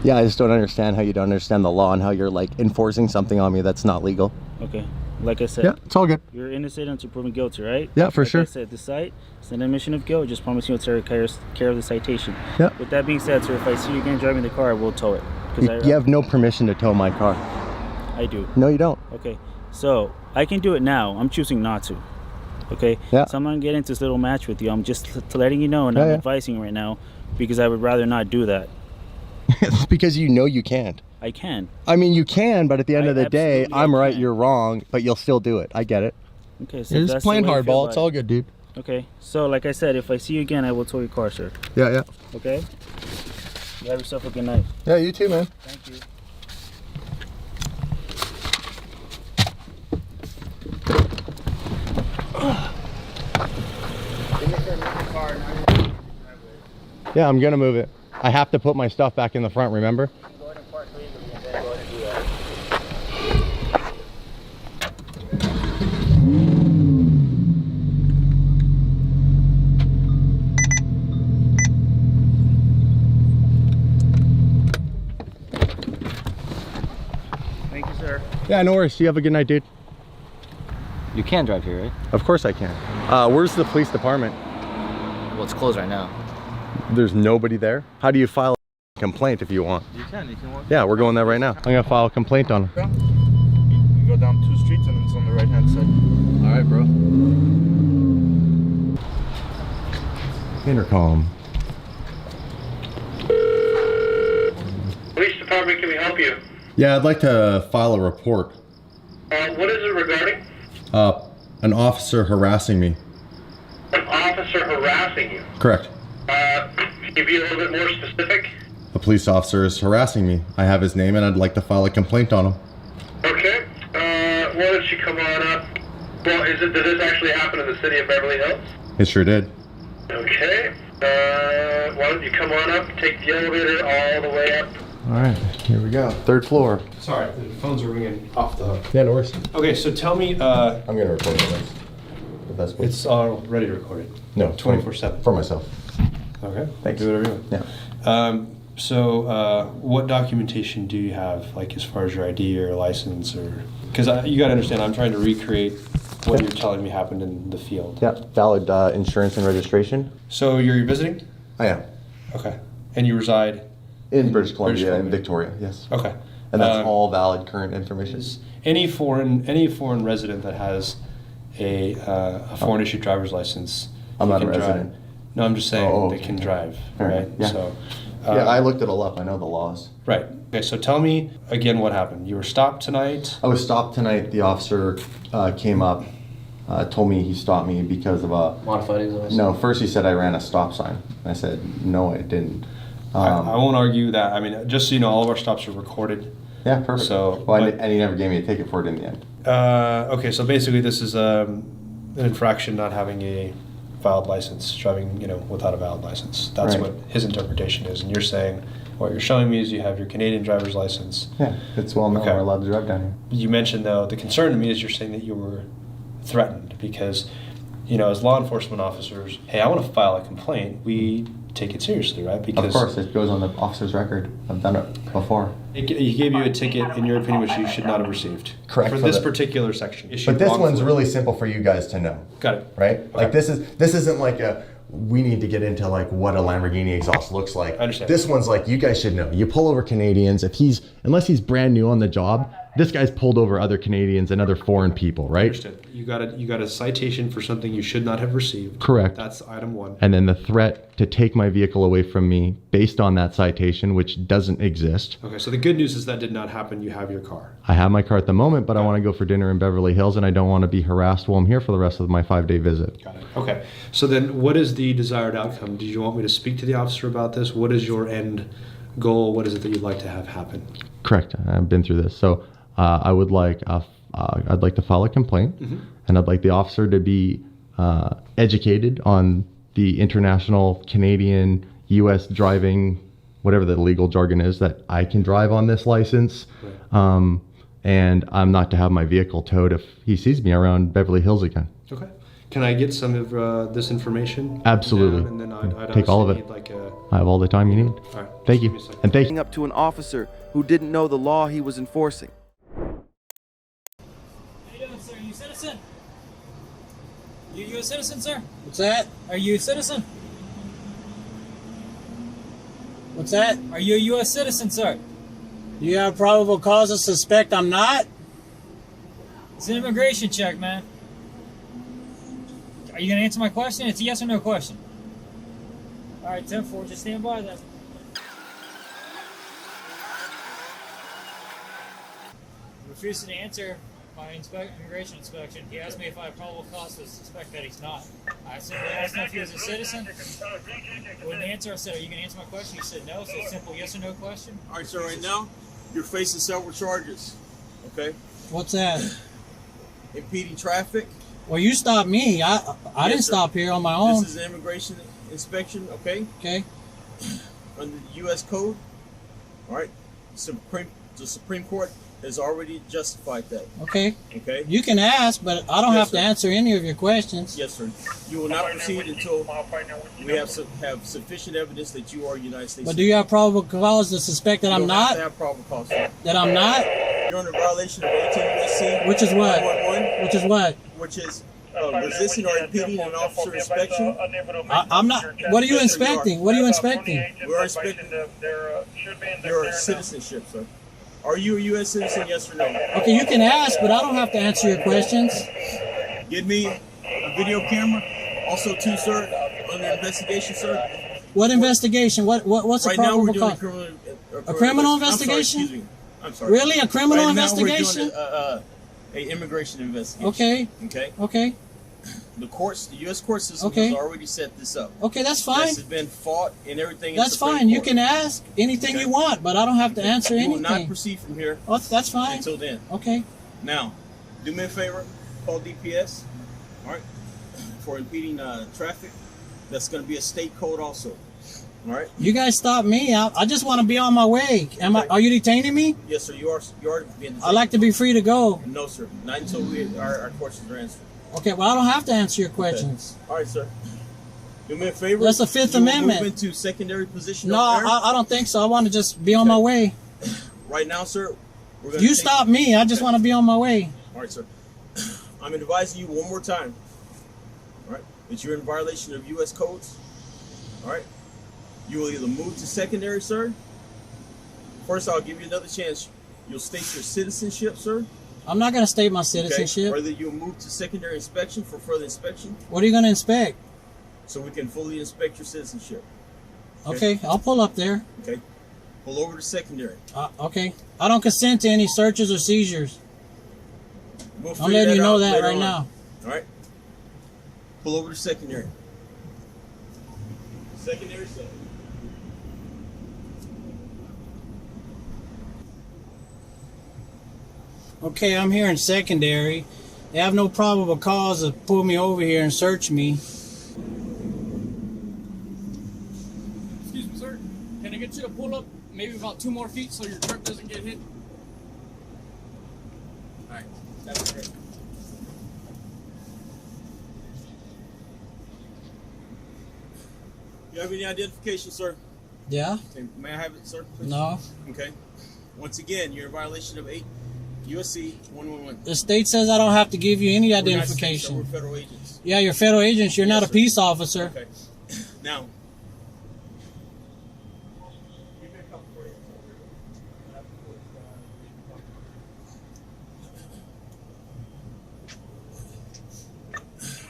Yeah, I just don't understand how you don't understand the law and how you're enforcing something on me that's not legal. Okay. Like I said, yeah, it's all good. You're innocent until proven guilty, right? Yeah, for like sure. I said, the site, it's an admission of guilt. Just promise you'll take care of the citation. Yeah. With that being said, sir, if I see you again driving the car, I will tow it. You have no permission to tow my car. I do. No, you don't. Okay. So I can do it now. I'm choosing not to. Okay. Yeah. So I'm gonna get into this little match with you. I'm just letting you know, and I'm advising you right now because I would rather not do that. It's because you know you can't. I can. I mean, you can, but at the end of the day, I'm right, you're wrong, but you'll still do it. I get it. Okay, so You're that's just playing the way you feel hardball. about It's all good, dude. Okay, so like I said, if I see you again, I will tow your car, sir. Yeah, yeah. Okay? You have yourself a good night. Yeah, you too, man. Thank you. Yeah, I'm gonna move it. I have to put my stuff back in the front, remember? Yeah, no worries. You have a good night, dude. You can drive here, right? Of course I can. Where's the police department? Well, it's closed right now. There's nobody there? How do you file a complaint if you want? You can walk. Yeah, we're going there right now. I'm gonna file a complaint on him. You go down 2 streets and it's on the right hand side. All right, bro. Intercom. Police department, can we help you? Yeah, I'd like to file a report. What is it regarding? An officer harassing me. An officer harassing you? Correct. Can you be a little bit more specific? A police officer is harassing me. I have his name and I'd like to file a complaint on him. Okay. Why don't you come on up? Well, did this actually happen in the city of Beverly Hills? It sure did. Okay. Why don't you come on up, take the elevator all the way up? All right, here we go. 3rd floor. Sorry, the phones are ringing off the hook. Yeah, no worries. Okay, so tell me. I'm gonna record this. The best way. It's already recorded. No, 24/7 for myself. Okay. Thanks. Do whatever you want. Yeah. So, what documentation do you have, like as far as your ID or license, or because you got to understand, I'm trying to recreate what you're telling me happened in the field. Yeah. Valid insurance and registration. So you're visiting? I am. Okay. And you reside in British Columbia and Victoria. Yes. Okay. And that's all valid current information. Any foreign resident that has a foreign issued driver's license. I'm not a can resident. Drive. No, I'm just saying Oh, they okay. can drive, All right? Yeah. So. Yeah, I looked it all up. I know the laws. Right. Okay, so tell me again what happened. You were stopped tonight? I was stopped tonight. The officer came up, told me he stopped me because of a... Modified exhaust? No, first he said I ran a stop sign. I said, no, I didn't. I won't argue that. I mean, just so you know, all of our stops are recorded. Yeah, perfect. So, well, and he never gave me a ticket for it in the end. Okay, so basically this is an infraction not having a valid license, driving, without a valid license. That's Right. what his interpretation is. And you're saying what you're showing me is you have your Canadian driver's license. Yeah, it's well known. Okay. We're allowed to drive down here. You mentioned, though, the concern to me is you're saying that you were threatened because, as law enforcement officers, hey, I want to file a complaint. We take it seriously, right? Because Of course, it goes on the officer's record. I've done it before. he gave you a ticket, in your opinion, which you should not have received. Correct. For this particular section. But this one's really simple for you guys to know. Got it. Right? Okay. Like this isn't like we need to get into like what a Lamborghini exhaust looks like. I understand. This one's like, you guys should know. You pull over Canadians, unless he's brand new on the job, this guy's pulled over other Canadians and other foreign people, right? Understood. You got a citation for something you should not have received. Correct. That's item 1. And then the threat to take my vehicle away from me based on that citation, which doesn't exist. Okay, so the good news is that did not happen. You have your car. I have my car at the moment, but I want to go for dinner in Beverly Hills and I don't want to be harassed while I'm here for the rest of my 5-day visit. Got it. Okay. So then what is the desired outcome? Do you want me to speak to the officer about this? What is your end goal? What is it that you'd like to have happen? Correct. I've been through this. So I'd like to file a complaint, and I'd like the officer to be educated on the international, Canadian, U.S. driving, whatever the legal jargon is, that I can drive on this license, and I'm not to have my vehicle towed if he sees me around Beverly Hills again. Okay. Can I get some of this information? Absolutely. Down, and then I'd Take all of honestly it. need I have all the time you need. All right. Thank you. And thank you. Up to an officer who didn't know the law he was enforcing. How you doing, sir? Are you a citizen? You a citizen, sir? What's that? Are you a citizen? What's that? Are you a U.S. citizen, sir? You have probable cause to suspect I'm not? It's an immigration check, man. Are you going to answer my question? It's a yes or no question. All right, 10-4, just stand by then. Refusing to answer my immigration inspection. He asked me if I have probable cause to suspect that he's not. I simply asked him if he was a citizen. Wouldn't answer. I said, are you going to answer my question? He said no. So it's a simple yes or no question. All right, so right now, you're facing several charges, okay? What's that? Impeding traffic. Well, you stopped me. I didn't stop here on my own. This is an immigration inspection, okay? Okay. Under the U.S. Code, all right? The Supreme Court has already justified that. Okay. Okay. You can ask, but I don't Yes, have sir. to answer any of your questions. Yes, sir. You will not proceed until we have sufficient evidence that you are a United States But do you have probable cause to suspect that I'm You don't not? have to have probable cause. That I'm not? You're under violation of 18 USC. Which is what? 111, Which is what? which is resisting or impeding an officer inspection. I'm not. What are you inspecting? What are you inspecting? We're inspecting your citizenship, sir. Are you a U.S. citizen, yes or no? Okay, you can ask, but I don't have to answer your questions. Give me a video camera. Also, too, sir, under investigation, sir. What investigation? What's Right a now, we're probable doing cause? A criminal investigation? I'm sorry. Really? A criminal Right now, investigation? we're doing a immigration investigation. Okay. Okay. Okay. The courts, the U.S. court system Okay. has already set this up. Okay, that's fine. This has been fought and everything. That's fine. You can ask anything you want, but I don't have to answer You anything. will not proceed from here. Oh, that's fine. Until then. Okay. Now, do me a favor. Call DPS. All right. For impeding traffic. That's going to be a state code also. All right. You guys stop me. I just want to be on my way. Are you detaining me? Yes, sir. You are being detained. I like to be free to go. No, sir. Not until our questions are answered. Okay, well, I don't have to answer your questions. Okay. All right, sir. Do me a favor. That's the Fifth Amendment. Move into secondary position. No, over there. I don't think so. I want to just be on my way. Right now, sir. We're gonna You stop me. I just want to be on my way. All right, sir. I'm advising you one more time. All right, that you're in violation of U.S. codes. All right. You will either move to secondary, sir. First, I'll give you another chance. You'll state your citizenship, sir. I'm not going to state my citizenship. Okay. Or that you'll move to secondary inspection for further inspection. What are you going to inspect? So we can fully inspect your citizenship. Okay, I'll pull up there. Okay. Pull over to secondary. Okay. I don't consent to any searches or seizures. We'll I'm letting you know that right on. now. All right. Pull over to secondary. Secondary, sir. Okay, I'm here in secondary. They have no probable cause to pull me over here and search me. Excuse me, sir. Can I get you to pull up maybe about 2 more feet so your truck doesn't get hit? All right, that's great. You have any identification, sir? Yeah. Okay, may I have it, sir? Please? No. Okay. Once again, you're in violation of 8 USC 111. The state says I don't have to give you any We're not state, identification. sir. We're federal agents. Yeah, you're federal agents. You're not a sir. peace officer. Okay. Now.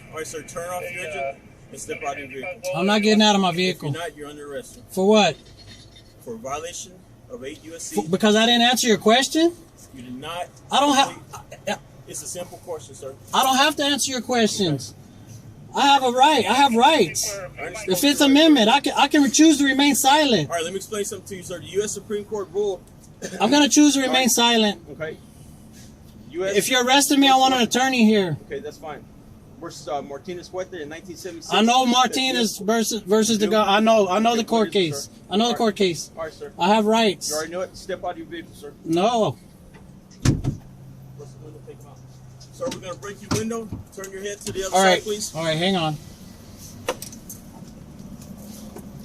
All right, sir. Turn off your engine and step out of your vehicle. I'm not getting out of my vehicle. If you're not, you're under arrest. For what? For violation of 8 USC. Because I didn't answer your question? You did not. I don't have. It's a simple question, sir. I don't have to answer your questions. I have a right. I have rights. The Fifth Amendment. I can choose to remain silent. All right, let me explain something to you, sir. The U.S. Supreme Court ruled. I'm going to choose to remain silent. Okay. If you're arresting me, I want an attorney here. Okay, that's fine. Versus Martinez Huerta in 1976. I know Martinez versus the guy. I know the court case. I know the court case. All right, sir. I have rights. You already know it. Step out of your vehicle, sir. No. Sir, we're going to break your window. Turn your head to the other All right. side, please. All right, hang on.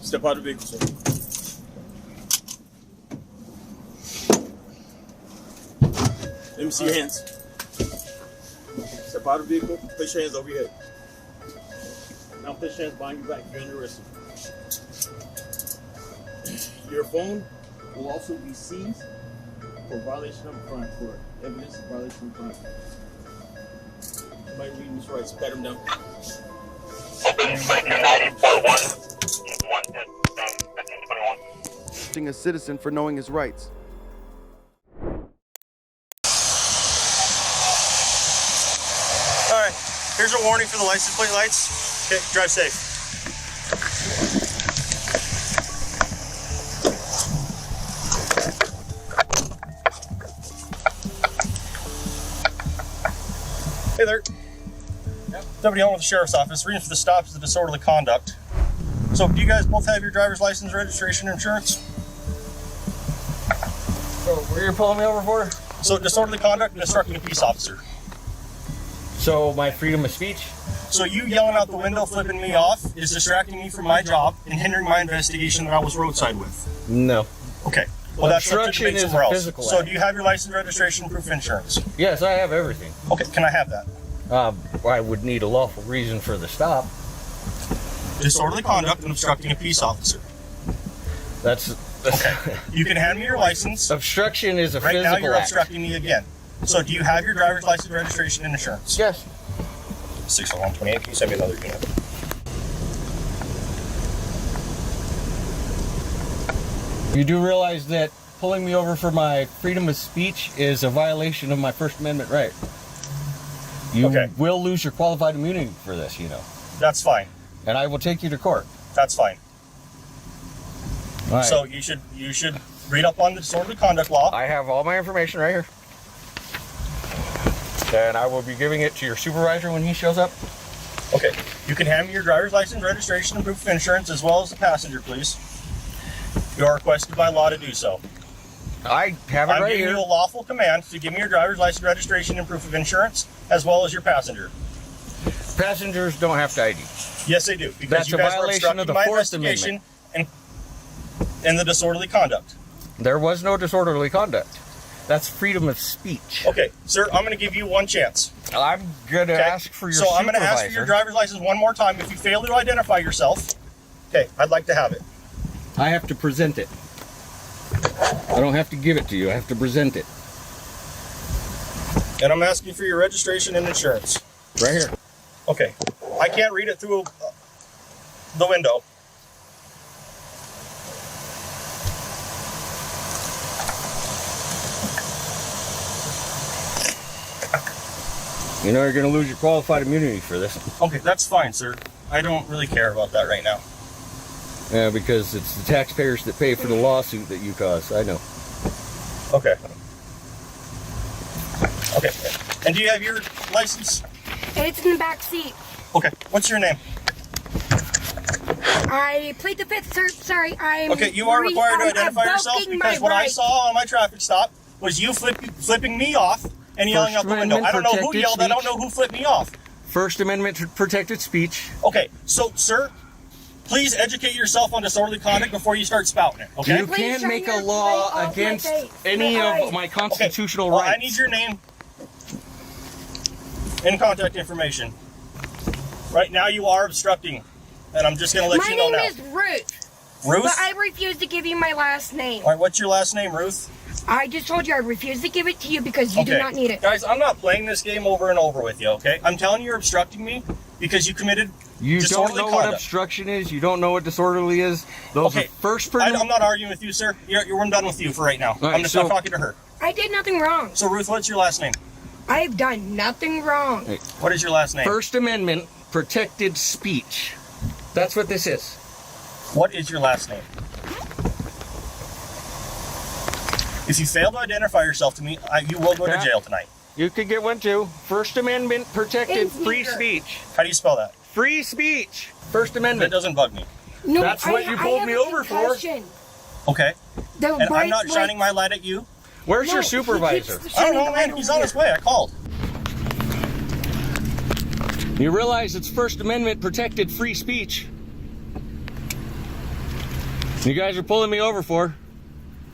Step out of the vehicle, sir. Let me see your hands. Step out of the vehicle. Place your hands over your head. Now place your hands behind your back. You're under arrest. Your phone will also be seized for violation of a crime, for evidence of violation of a crime. Somebody reading his rights. Pat him down. A citizen for knowing his rights. All right, here's a warning for the license plate lights. Okay, drive safe. Hey there. Deputy Home with the Sheriff's Office. Reason for the stop is the disorderly conduct. So, do you guys both have your driver's license, registration, and insurance? So, what are you pulling me over for? So, disorderly conduct and obstructing a peace officer. So, my freedom of speech? So, you yelling out the window, flipping me off, is distracting me from my job and hindering my investigation that I was roadside with. No. Okay. Well, that's Obstruction is somewhere a else. physical So act. do you have your license, registration, proof of insurance? Yes, I have everything. Okay, can I have that? I would need a lawful reason for the stop. Disorderly conduct and obstructing a peace officer. That's okay. You can hand me your license. Obstruction is a right physical now you're act. obstructing me again. So do you have your driver's license, registration, and insurance? Yes. 60128. Can you send me another unit? You do realize that pulling me over for my freedom of speech is a violation of my First Amendment right. You will lose your qualified immunity for this, you know. That's fine. And I will take you to court. That's fine. All right. So you should read up on the disorderly conduct law. I have all my information right here. And I will be giving it to your supervisor when he shows up. Okay. You can hand me your driver's license, registration, and proof of insurance, as well as the passenger, please. You are requested by law to do so. I have it I'm right giving here. you a lawful command to give me your driver's license, registration, and proof of insurance, as well as your passenger. Passengers don't have to ID. Yes, they do. Because That's you a guys violation are of the my Fourth investigation and the disorderly conduct. There was no disorderly conduct. That's freedom of speech. Okay, sir, I'm going to give you one chance. I'm going to ask for your So I'm going to ask for supervisor. your driver's license one more time. If you fail to identify yourself, okay, I'd like to have it. I have to present it. I don't have to give it to you. I have to present it. And I'm asking for your registration and insurance. Right here. Okay. I can't read it through the window. You know you're going to lose your qualified immunity for this. Okay, that's fine, sir. I don't really care about that right now. Yeah, because it's the taxpayers that pay for the lawsuit that you caused. I know. Okay. Okay. And do you have your license? It's in the back seat. Okay. What's your name? I plead the fifth, sir. Sorry, I'm. Okay, you are required to identify yourself because what I saw on my traffic stop was you flipping me off and yelling out the window. I don't know who yelled. I don't know who flipped me off. First Amendment protected speech. Okay, so, sir, please educate yourself on disorderly conduct before you start spouting it, okay? You can't make a law against any of my constitutional rights. I need your name and contact information. Right now you are obstructing, and I'm just going to let you know now. My name is Ruth. Ruth? But I refuse to give you my last name. All right, what's your last name, Ruth? I just told you I refuse to give it to you because you do not need it. Guys, I'm not playing this game over and over with you, okay? I'm telling you you're obstructing me because you committed You don't disorderly know conduct. what obstruction is. You don't know what disorderly is. Those are first I'm not arguing with you, sir. I'm done with you for right now. All right, I'm just not talking to her. I did nothing wrong. So, Ruth, what's your last name? I've done nothing wrong. What is your last name? First Amendment protected speech. That's what this is. What is your last name? If you fail to identify yourself to me, you will go to jail tonight. You could get one too. First Amendment protected free speech. How do you spell that? Free speech. First Amendment. That doesn't bug me. No, That's what you pulled me over for. Okay. And I'm not shining my light at you. Where's your supervisor? I don't know, man. He's on his way. I called. You realize it's First Amendment protected free speech. You guys are pulling me over for.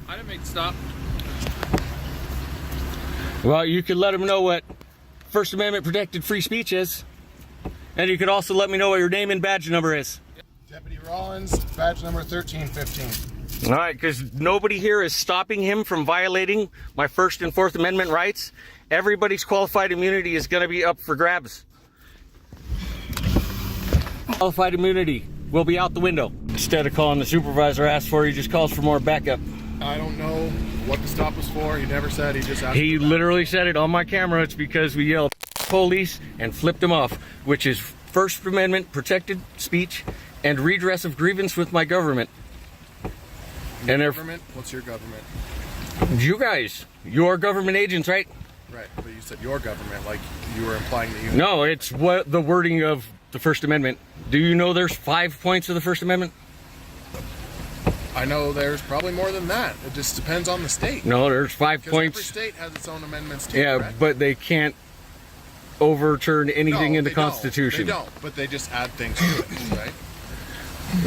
I didn't make the stop. Well, you could let them know what First Amendment protected free speech is. And you could also let me know what your name and badge number is. Deputy Rollins, badge number 1315. All right, because nobody here is stopping him from violating my First and Fourth Amendment rights. Everybody's qualified immunity is going to be up for grabs. Qualified immunity will be out the window. Instead of calling the supervisor asked for, he just calls for more backup. I don't know what the stop was for. He never said. He just asked. He literally said it on my camera. It's because we yelled police and flipped him off, which is First Amendment protected speech and redress of grievance with my government. Your government? What's your government? You guys, you're government agents, right? Right, but you said your government, like you were implying that you. No, it's what the wording of the First Amendment. Do you know there's 5 points of the First Amendment? I know there's probably more than that. It just depends on the state. No, there's 5 points. Every state has its own amendments too. Yeah, correct? but they can't overturn anything in the Constitution. They don't, but they just add things to it, right?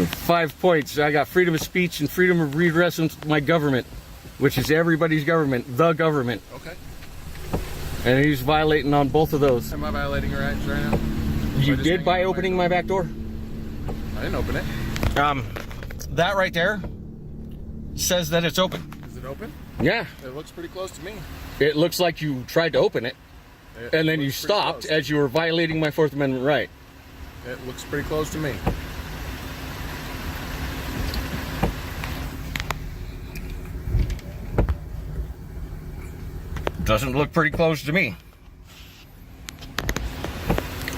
5 points. I got freedom of speech and freedom of redress with my government. which is everybody's government, the government. Okay. And he's violating on both of those. Am I violating your rights right now? You did by opening my back door? I didn't open it. That right there says that it's open. Is it open? Yeah. It looks pretty close to me. It looks like you tried to open it, and then you stopped as you were violating my Fourth Amendment right. It looks pretty close to me. Doesn't look pretty close to me.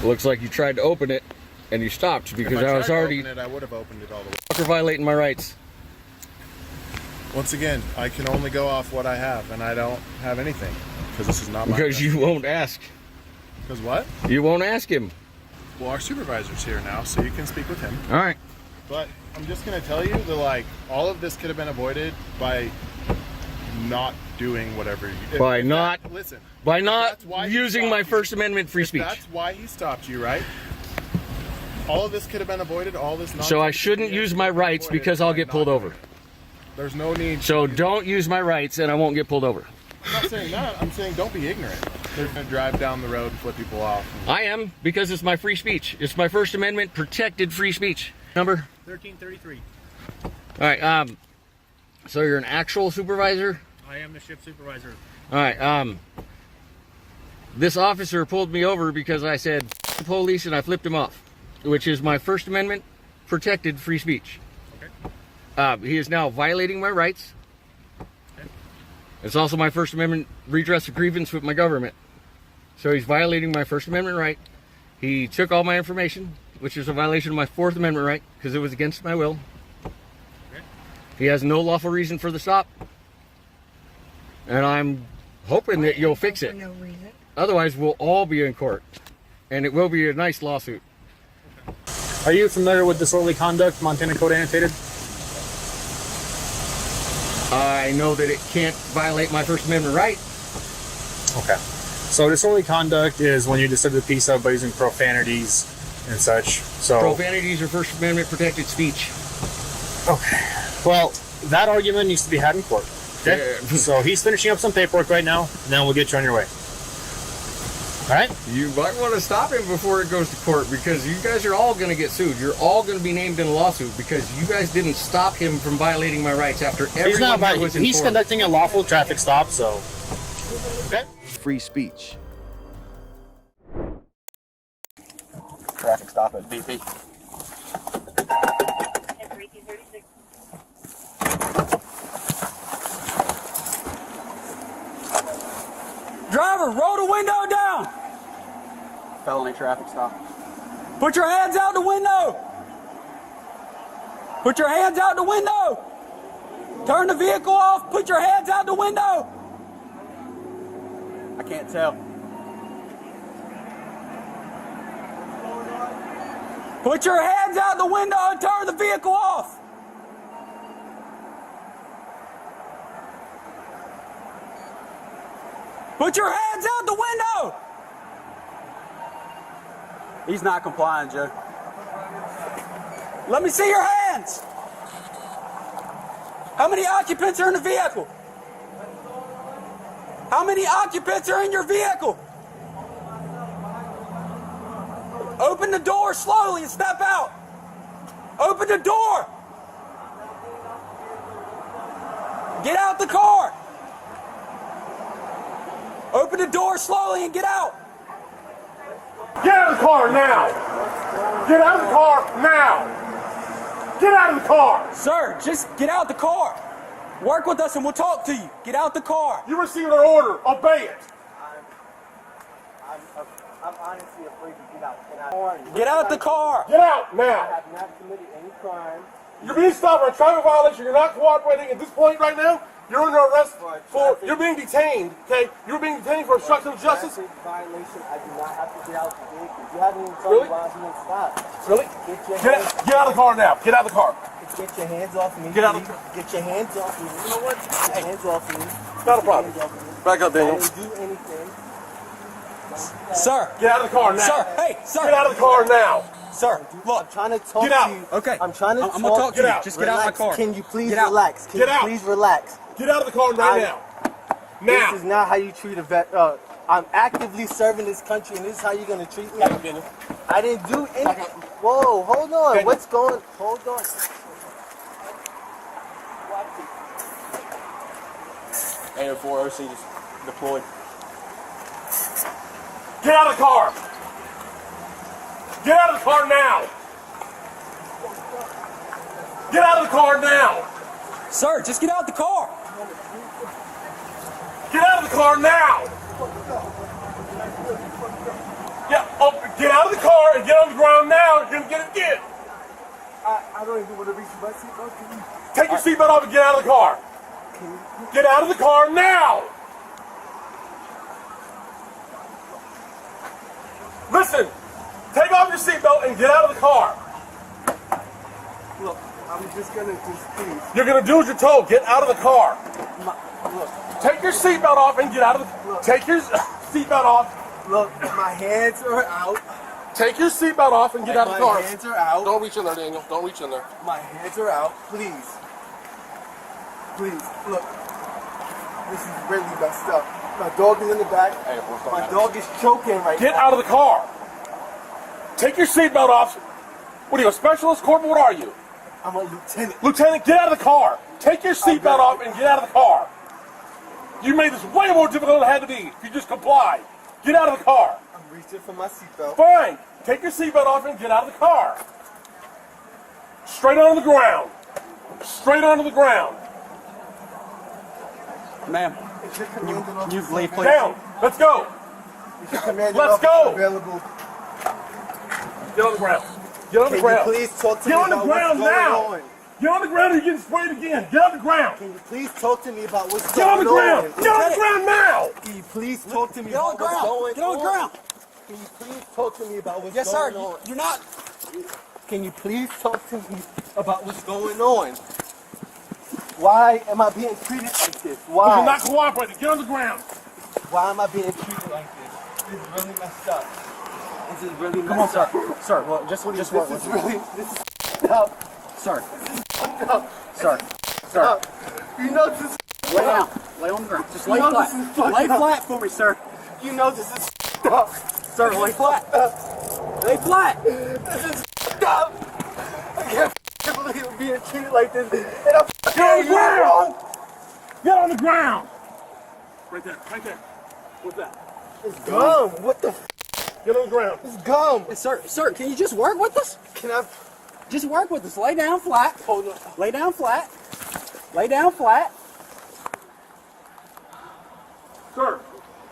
Looks like you tried to open it and you stopped because I was already. I would have opened it all the way. You're violating my rights. Once again, I can only go off what I have, and I don't have anything because this is not my. Because you won't ask. Because what? You won't ask him. Well, our supervisor's here now, so you can speak with him. All right. But I'm just gonna tell you that like all of this could have been avoided by not doing whatever you. By not using my First Amendment free speech. That's why he stopped you, right? All of this could have been avoided. All this. So I shouldn't use my rights because I'll get pulled over. There's no need. So don't use my rights, and I won't get pulled over. I'm not saying that. I'm saying don't be ignorant. They're gonna drive down the road and flip people off. I am, because it's my free speech. It's my First Amendment protected free speech. Number? 1333. All right. So you're an actual supervisor? I am the shift supervisor. All right. This officer pulled me over because I said police and I flipped him off, which is my First Amendment protected free speech. Okay. He is now violating my rights. Okay. It's also my First Amendment redress of grievance with my government. So he's violating my First Amendment right. He took all my information, which is a violation of my Fourth Amendment right because it was against my will. Okay. He has no lawful reason for the stop. And I'm hoping that you'll fix it. No reason. Otherwise, we'll all be in court. And it will be a nice lawsuit. Are you familiar with disorderly conduct, Montana Code Annotated? I know that it can't violate my First Amendment right. Okay. So disorderly conduct is when you disturb the peace of by using profanities and such. So profanities are First Amendment protected speech. Okay. Well, that argument needs to be had in court. Okay. So he's finishing up some paperwork right now, and then we'll get you on your way. All right? You might want to stop him before it goes to court because you guys are all going to get sued. You're all going to be named in a lawsuit because you guys didn't stop him from violating my rights after everyone here was informed. He's conducting a lawful traffic stop, so. Okay. Free speech. Traffic stop at BP. Driver, roll the window down. Felony traffic stop. Put your hands out the window. Put your hands out the window. Turn the vehicle off. Put your hands out the window. I can't tell. Put your hands out the window and turn the vehicle off. Put your hands out the window! He's not complying, Joe. Let me see your hands! How many occupants are in the vehicle? How many occupants are in your vehicle? Open the door slowly and step out. Open the door. Get out the car. Open the door slowly and get out. Get out of the car now. Get out of the car now. Get out of the car. Sir, just get out the car. Work with us and we'll talk to you. Get out the car. You received our order. Obey it. I'm honestly afraid to get out. Get out the car. Get out now. I have not committed any crime. You're being stopped for a traffic violation. You're not cooperating at this point right now. You're under arrest for, you're being detained, okay? You're being detained for obstruction of justice. Violation, I do not have to get out the vehicle. You haven't even told me why he didn't stop. Really? Get out of the car now. Get out of the car. Get your hands off me. Get out of the car. Get your hands off me. You know what? Get your hands off me. Not a problem. Back up, Daniel. I didn't do anything. Sir. Get out of the car now. Sir, hey, sir. Get out of the car now. Sir, look. I'm trying to talk Get out. to you. Okay. I'm trying to I'm gonna talk to you. Get out. Just get out of my car. Can you please Get out. relax? Can Get you out. please relax? Get out of the car right now. Now. This is not how you treat a vet. I'm actively serving this country, and this is how you're gonna treat me. I didn't do anything. Whoa, hold on. What's going? Hold on. AO4 OC just deployed. Get out of the car. Get out of the car now. Get out of the car now. Sir, just get out of the car. Get out of the car now. Yeah, get out of the car and get on the ground now. You're gonna get it again. I don't even want to reach my seatbelt. Take your seatbelt off and get out of the car. Get out of the car now. Listen, take off your seatbelt and get out of the car. Look, I'm just gonna please. You're gonna do as you're told. Get out of the car. Look. Take your seatbelt off and get out of the. Look. Take your seatbelt off. Look, my hands are out. Take your seatbelt off and get out of the car. My hands are out. Don't reach in there, Daniel. Don't reach in there. My hands are out. Please. Please. Look. This is really messed up. My dog is in the back. My dog is choking right now. Get out of the car. Take your seatbelt off. What are you, a specialist, corporal? What are you? I'm a lieutenant. Lieutenant, get out of the car. Take your seatbelt off and get out of the car. You made this way more difficult than it had to be. If you just comply. Get out of the car. I'm reaching for my seatbelt. Fine. Take your seatbelt off and get out of the car. Straight onto the ground. Straight onto the ground. Ma'am, can you leave, please? Down. Let's go. Let's go. Available. Get on the ground. Get on the Can ground. you please talk to Get me on the about ground what's now. going on? Get on the ground or you're getting sprayed again. Get on the ground. Can you please talk to me about what's Get on going the ground. on? Get on the ground now. Can you please talk to me Get on about the what's ground. going on? Get on the ground. Can you please talk to me about what's Yes, going sir. on? You're not. Can you please talk to me about what's going on? Why am I being treated like this? Why? You're not cooperating. Get on the ground. Why am I being treated like this? This is really messed up. This is really messed Come on, up. sir. Sir, well, just work This with is me. really, this is messed up. Sir, Fucked up. sir, sir. You know this is Lay down. Lay on the ground. Just lay You know flat. this is fucked Lay up. flat for me, sir. You know this is fucked up. Sir, lay flat. Lay flat. This is fucked up. I can't believe I'm being treated like this. And I'm Get on the fucking ground. wrong. Get on the ground. Right there. Right there. What's that? It's gum. What the Get on the ground. It's gum. Sir, can you just work with us? Can I? Just work with us. Lay down flat. Hold on. Lay down flat. Lay down flat. Sir,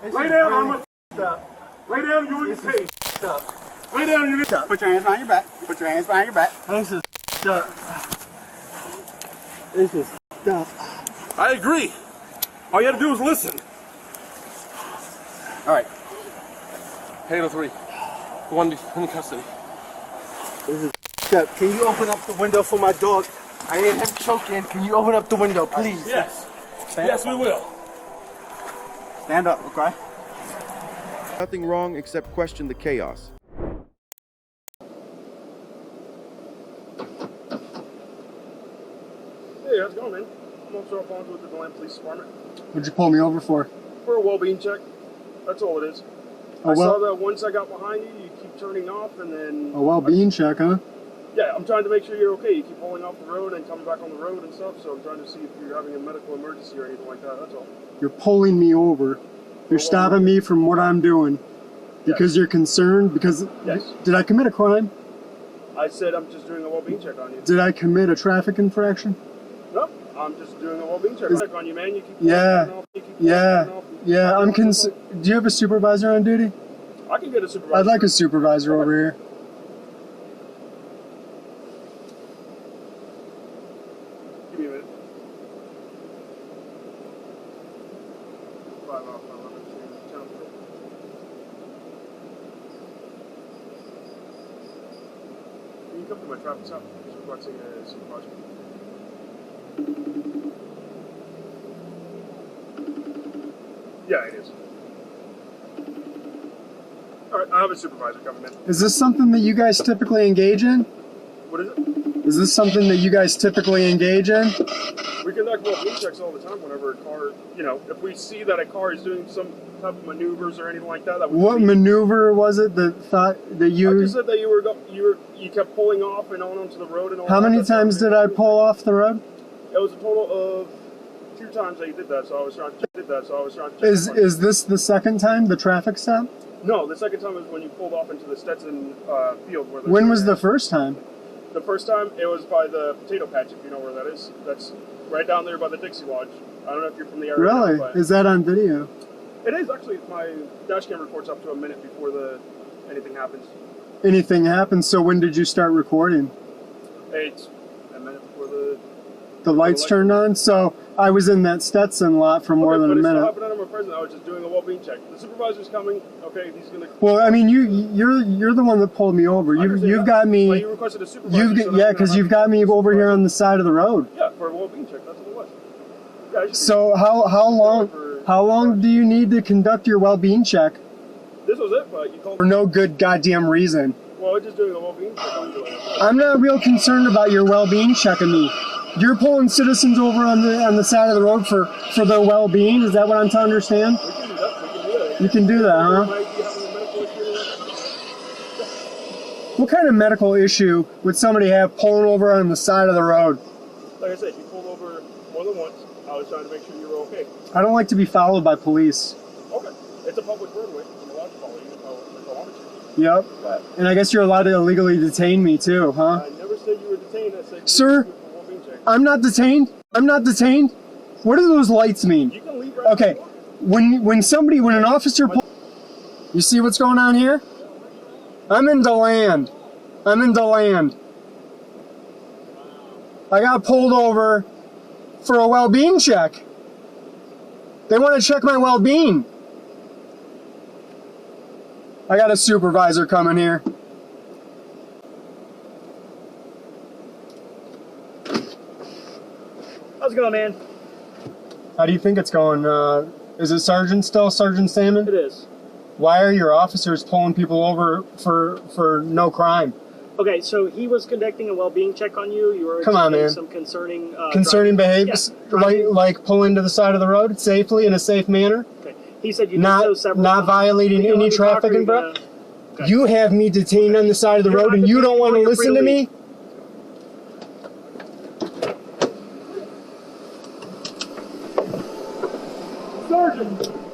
This lay is down really on my. fucked up. Lay down and you This your is face. fucked up. Lay down and you Put your hands behind your back. Put your hands behind your back. This is fucked up. This is fucked up. I agree. All you have to do is listen. All right. 803. One in custody. This is fucked up. Can you open up the window for my dog? I hear him choking. Can you open up the window, please? Yes. Yes, we will. Stand up, okay? Nothing wrong except question the chaos. Hey, how's it going, man? I'm Officer Alfonso with the Deland Police Department. What'd you pull me over for? For a well-being check. That's all it is. Oh, I saw well- that once I got behind you, you keep turning off, and then... A well-being check, huh? Yeah, I'm trying to make sure you're okay. You keep pulling off the road and coming back on the road and stuff, so I'm trying to see if you're having a medical emergency or anything like that, that's all. You're pulling me over. You're stopping me from what I'm doing. Because you're concerned? Because Yes. did I commit a crime? I said I'm just doing a well-being check on you. Did I commit a traffic infraction? Nope, I'm just doing a well-being check on you, man. You keep Yeah. turning off, you keep Yeah. turning off. Yeah, I'm Do you have a supervisor on duty? I can get a supervisor. I'd like a supervisor over here. Give me a minute. 5 off, 11, 10 on. Can you come to my traffic stop? He's requesting a supervisor. Yeah, it is. All right, I have a supervisor coming in. Is this something that you guys typically engage in? What is it? Is this something that you guys typically engage in? We conduct well-being checks all the time whenever a car, you know, if we see that a car is doing some type of maneuvers or anything like that. What maneuver was it that you? I just said that you kept pulling off and on onto the road and all. How many times did I pull off the road? It was a total of 2 times that you did that. So I was trying to. Is this the second time, the traffic stop? No, the second time is when you pulled off into the Stetson field. When was the first time? The first time it was by the potato patch, if you know where that is. That's right down there by the Dixie Lodge. I don't know if you're from the area. Really? But Is that on video? it is actually. My dash cam records up to a minute before anything happens. Anything happened? So when did you start recording? It's a minute before the lights turned on. So I was in that Stetson lot for more than a minute. But it's not happening under my presence. I was just doing a well-being check. The supervisor's coming. Okay, he's gonna. Well, I mean, you're the one that pulled me over. You've got me. Well, you requested a supervisor. Yeah, because you've got me over here on the side of the road. Yeah, for a well-being check. That's what it was. Yeah, So how long do you need to conduct your well-being check? This was it, but you called. For no good goddamn reason. Well, we're just doing a well-being check on you. I'm not real concerned about your well-being checking me. You're pulling citizens over on the side of the road for their well-being. Is that what I'm to understand? We can do that. You can do that, huh? What kind of medical issue would somebody have pulling over on the side of the road? Like I said, you pulled over more than once. I was trying to make sure you were okay. I don't like to be followed by police. Okay. It's a public roadway. I'm allowed to follow you if I want to. Yep. And I guess you're allowed to illegally detain me too, huh? I never said you were detained. I said Sir, I'm not detained. I'm not detained. What do those lights mean? You can leave right Okay. When an officer you see what's going on here? I'm in DeLand. I got pulled over for a well-being check. They want to check my well-being. I got a supervisor coming here. How's it going, man? How do you think it's going? Is it Sergeant still, Sergeant Salmon? It is. Why are your officers pulling people over for no crime? Okay, so he was conducting a well-being check on you. You were Come on, man. some concerning behavior, like pulling to the side of the road safely in a safe manner. Okay. He said you did so several not times. violating You don't any let me talk, traffic or and you Okay. You have me detained on the side of the road, and you don't want to listen to me. Sergeant!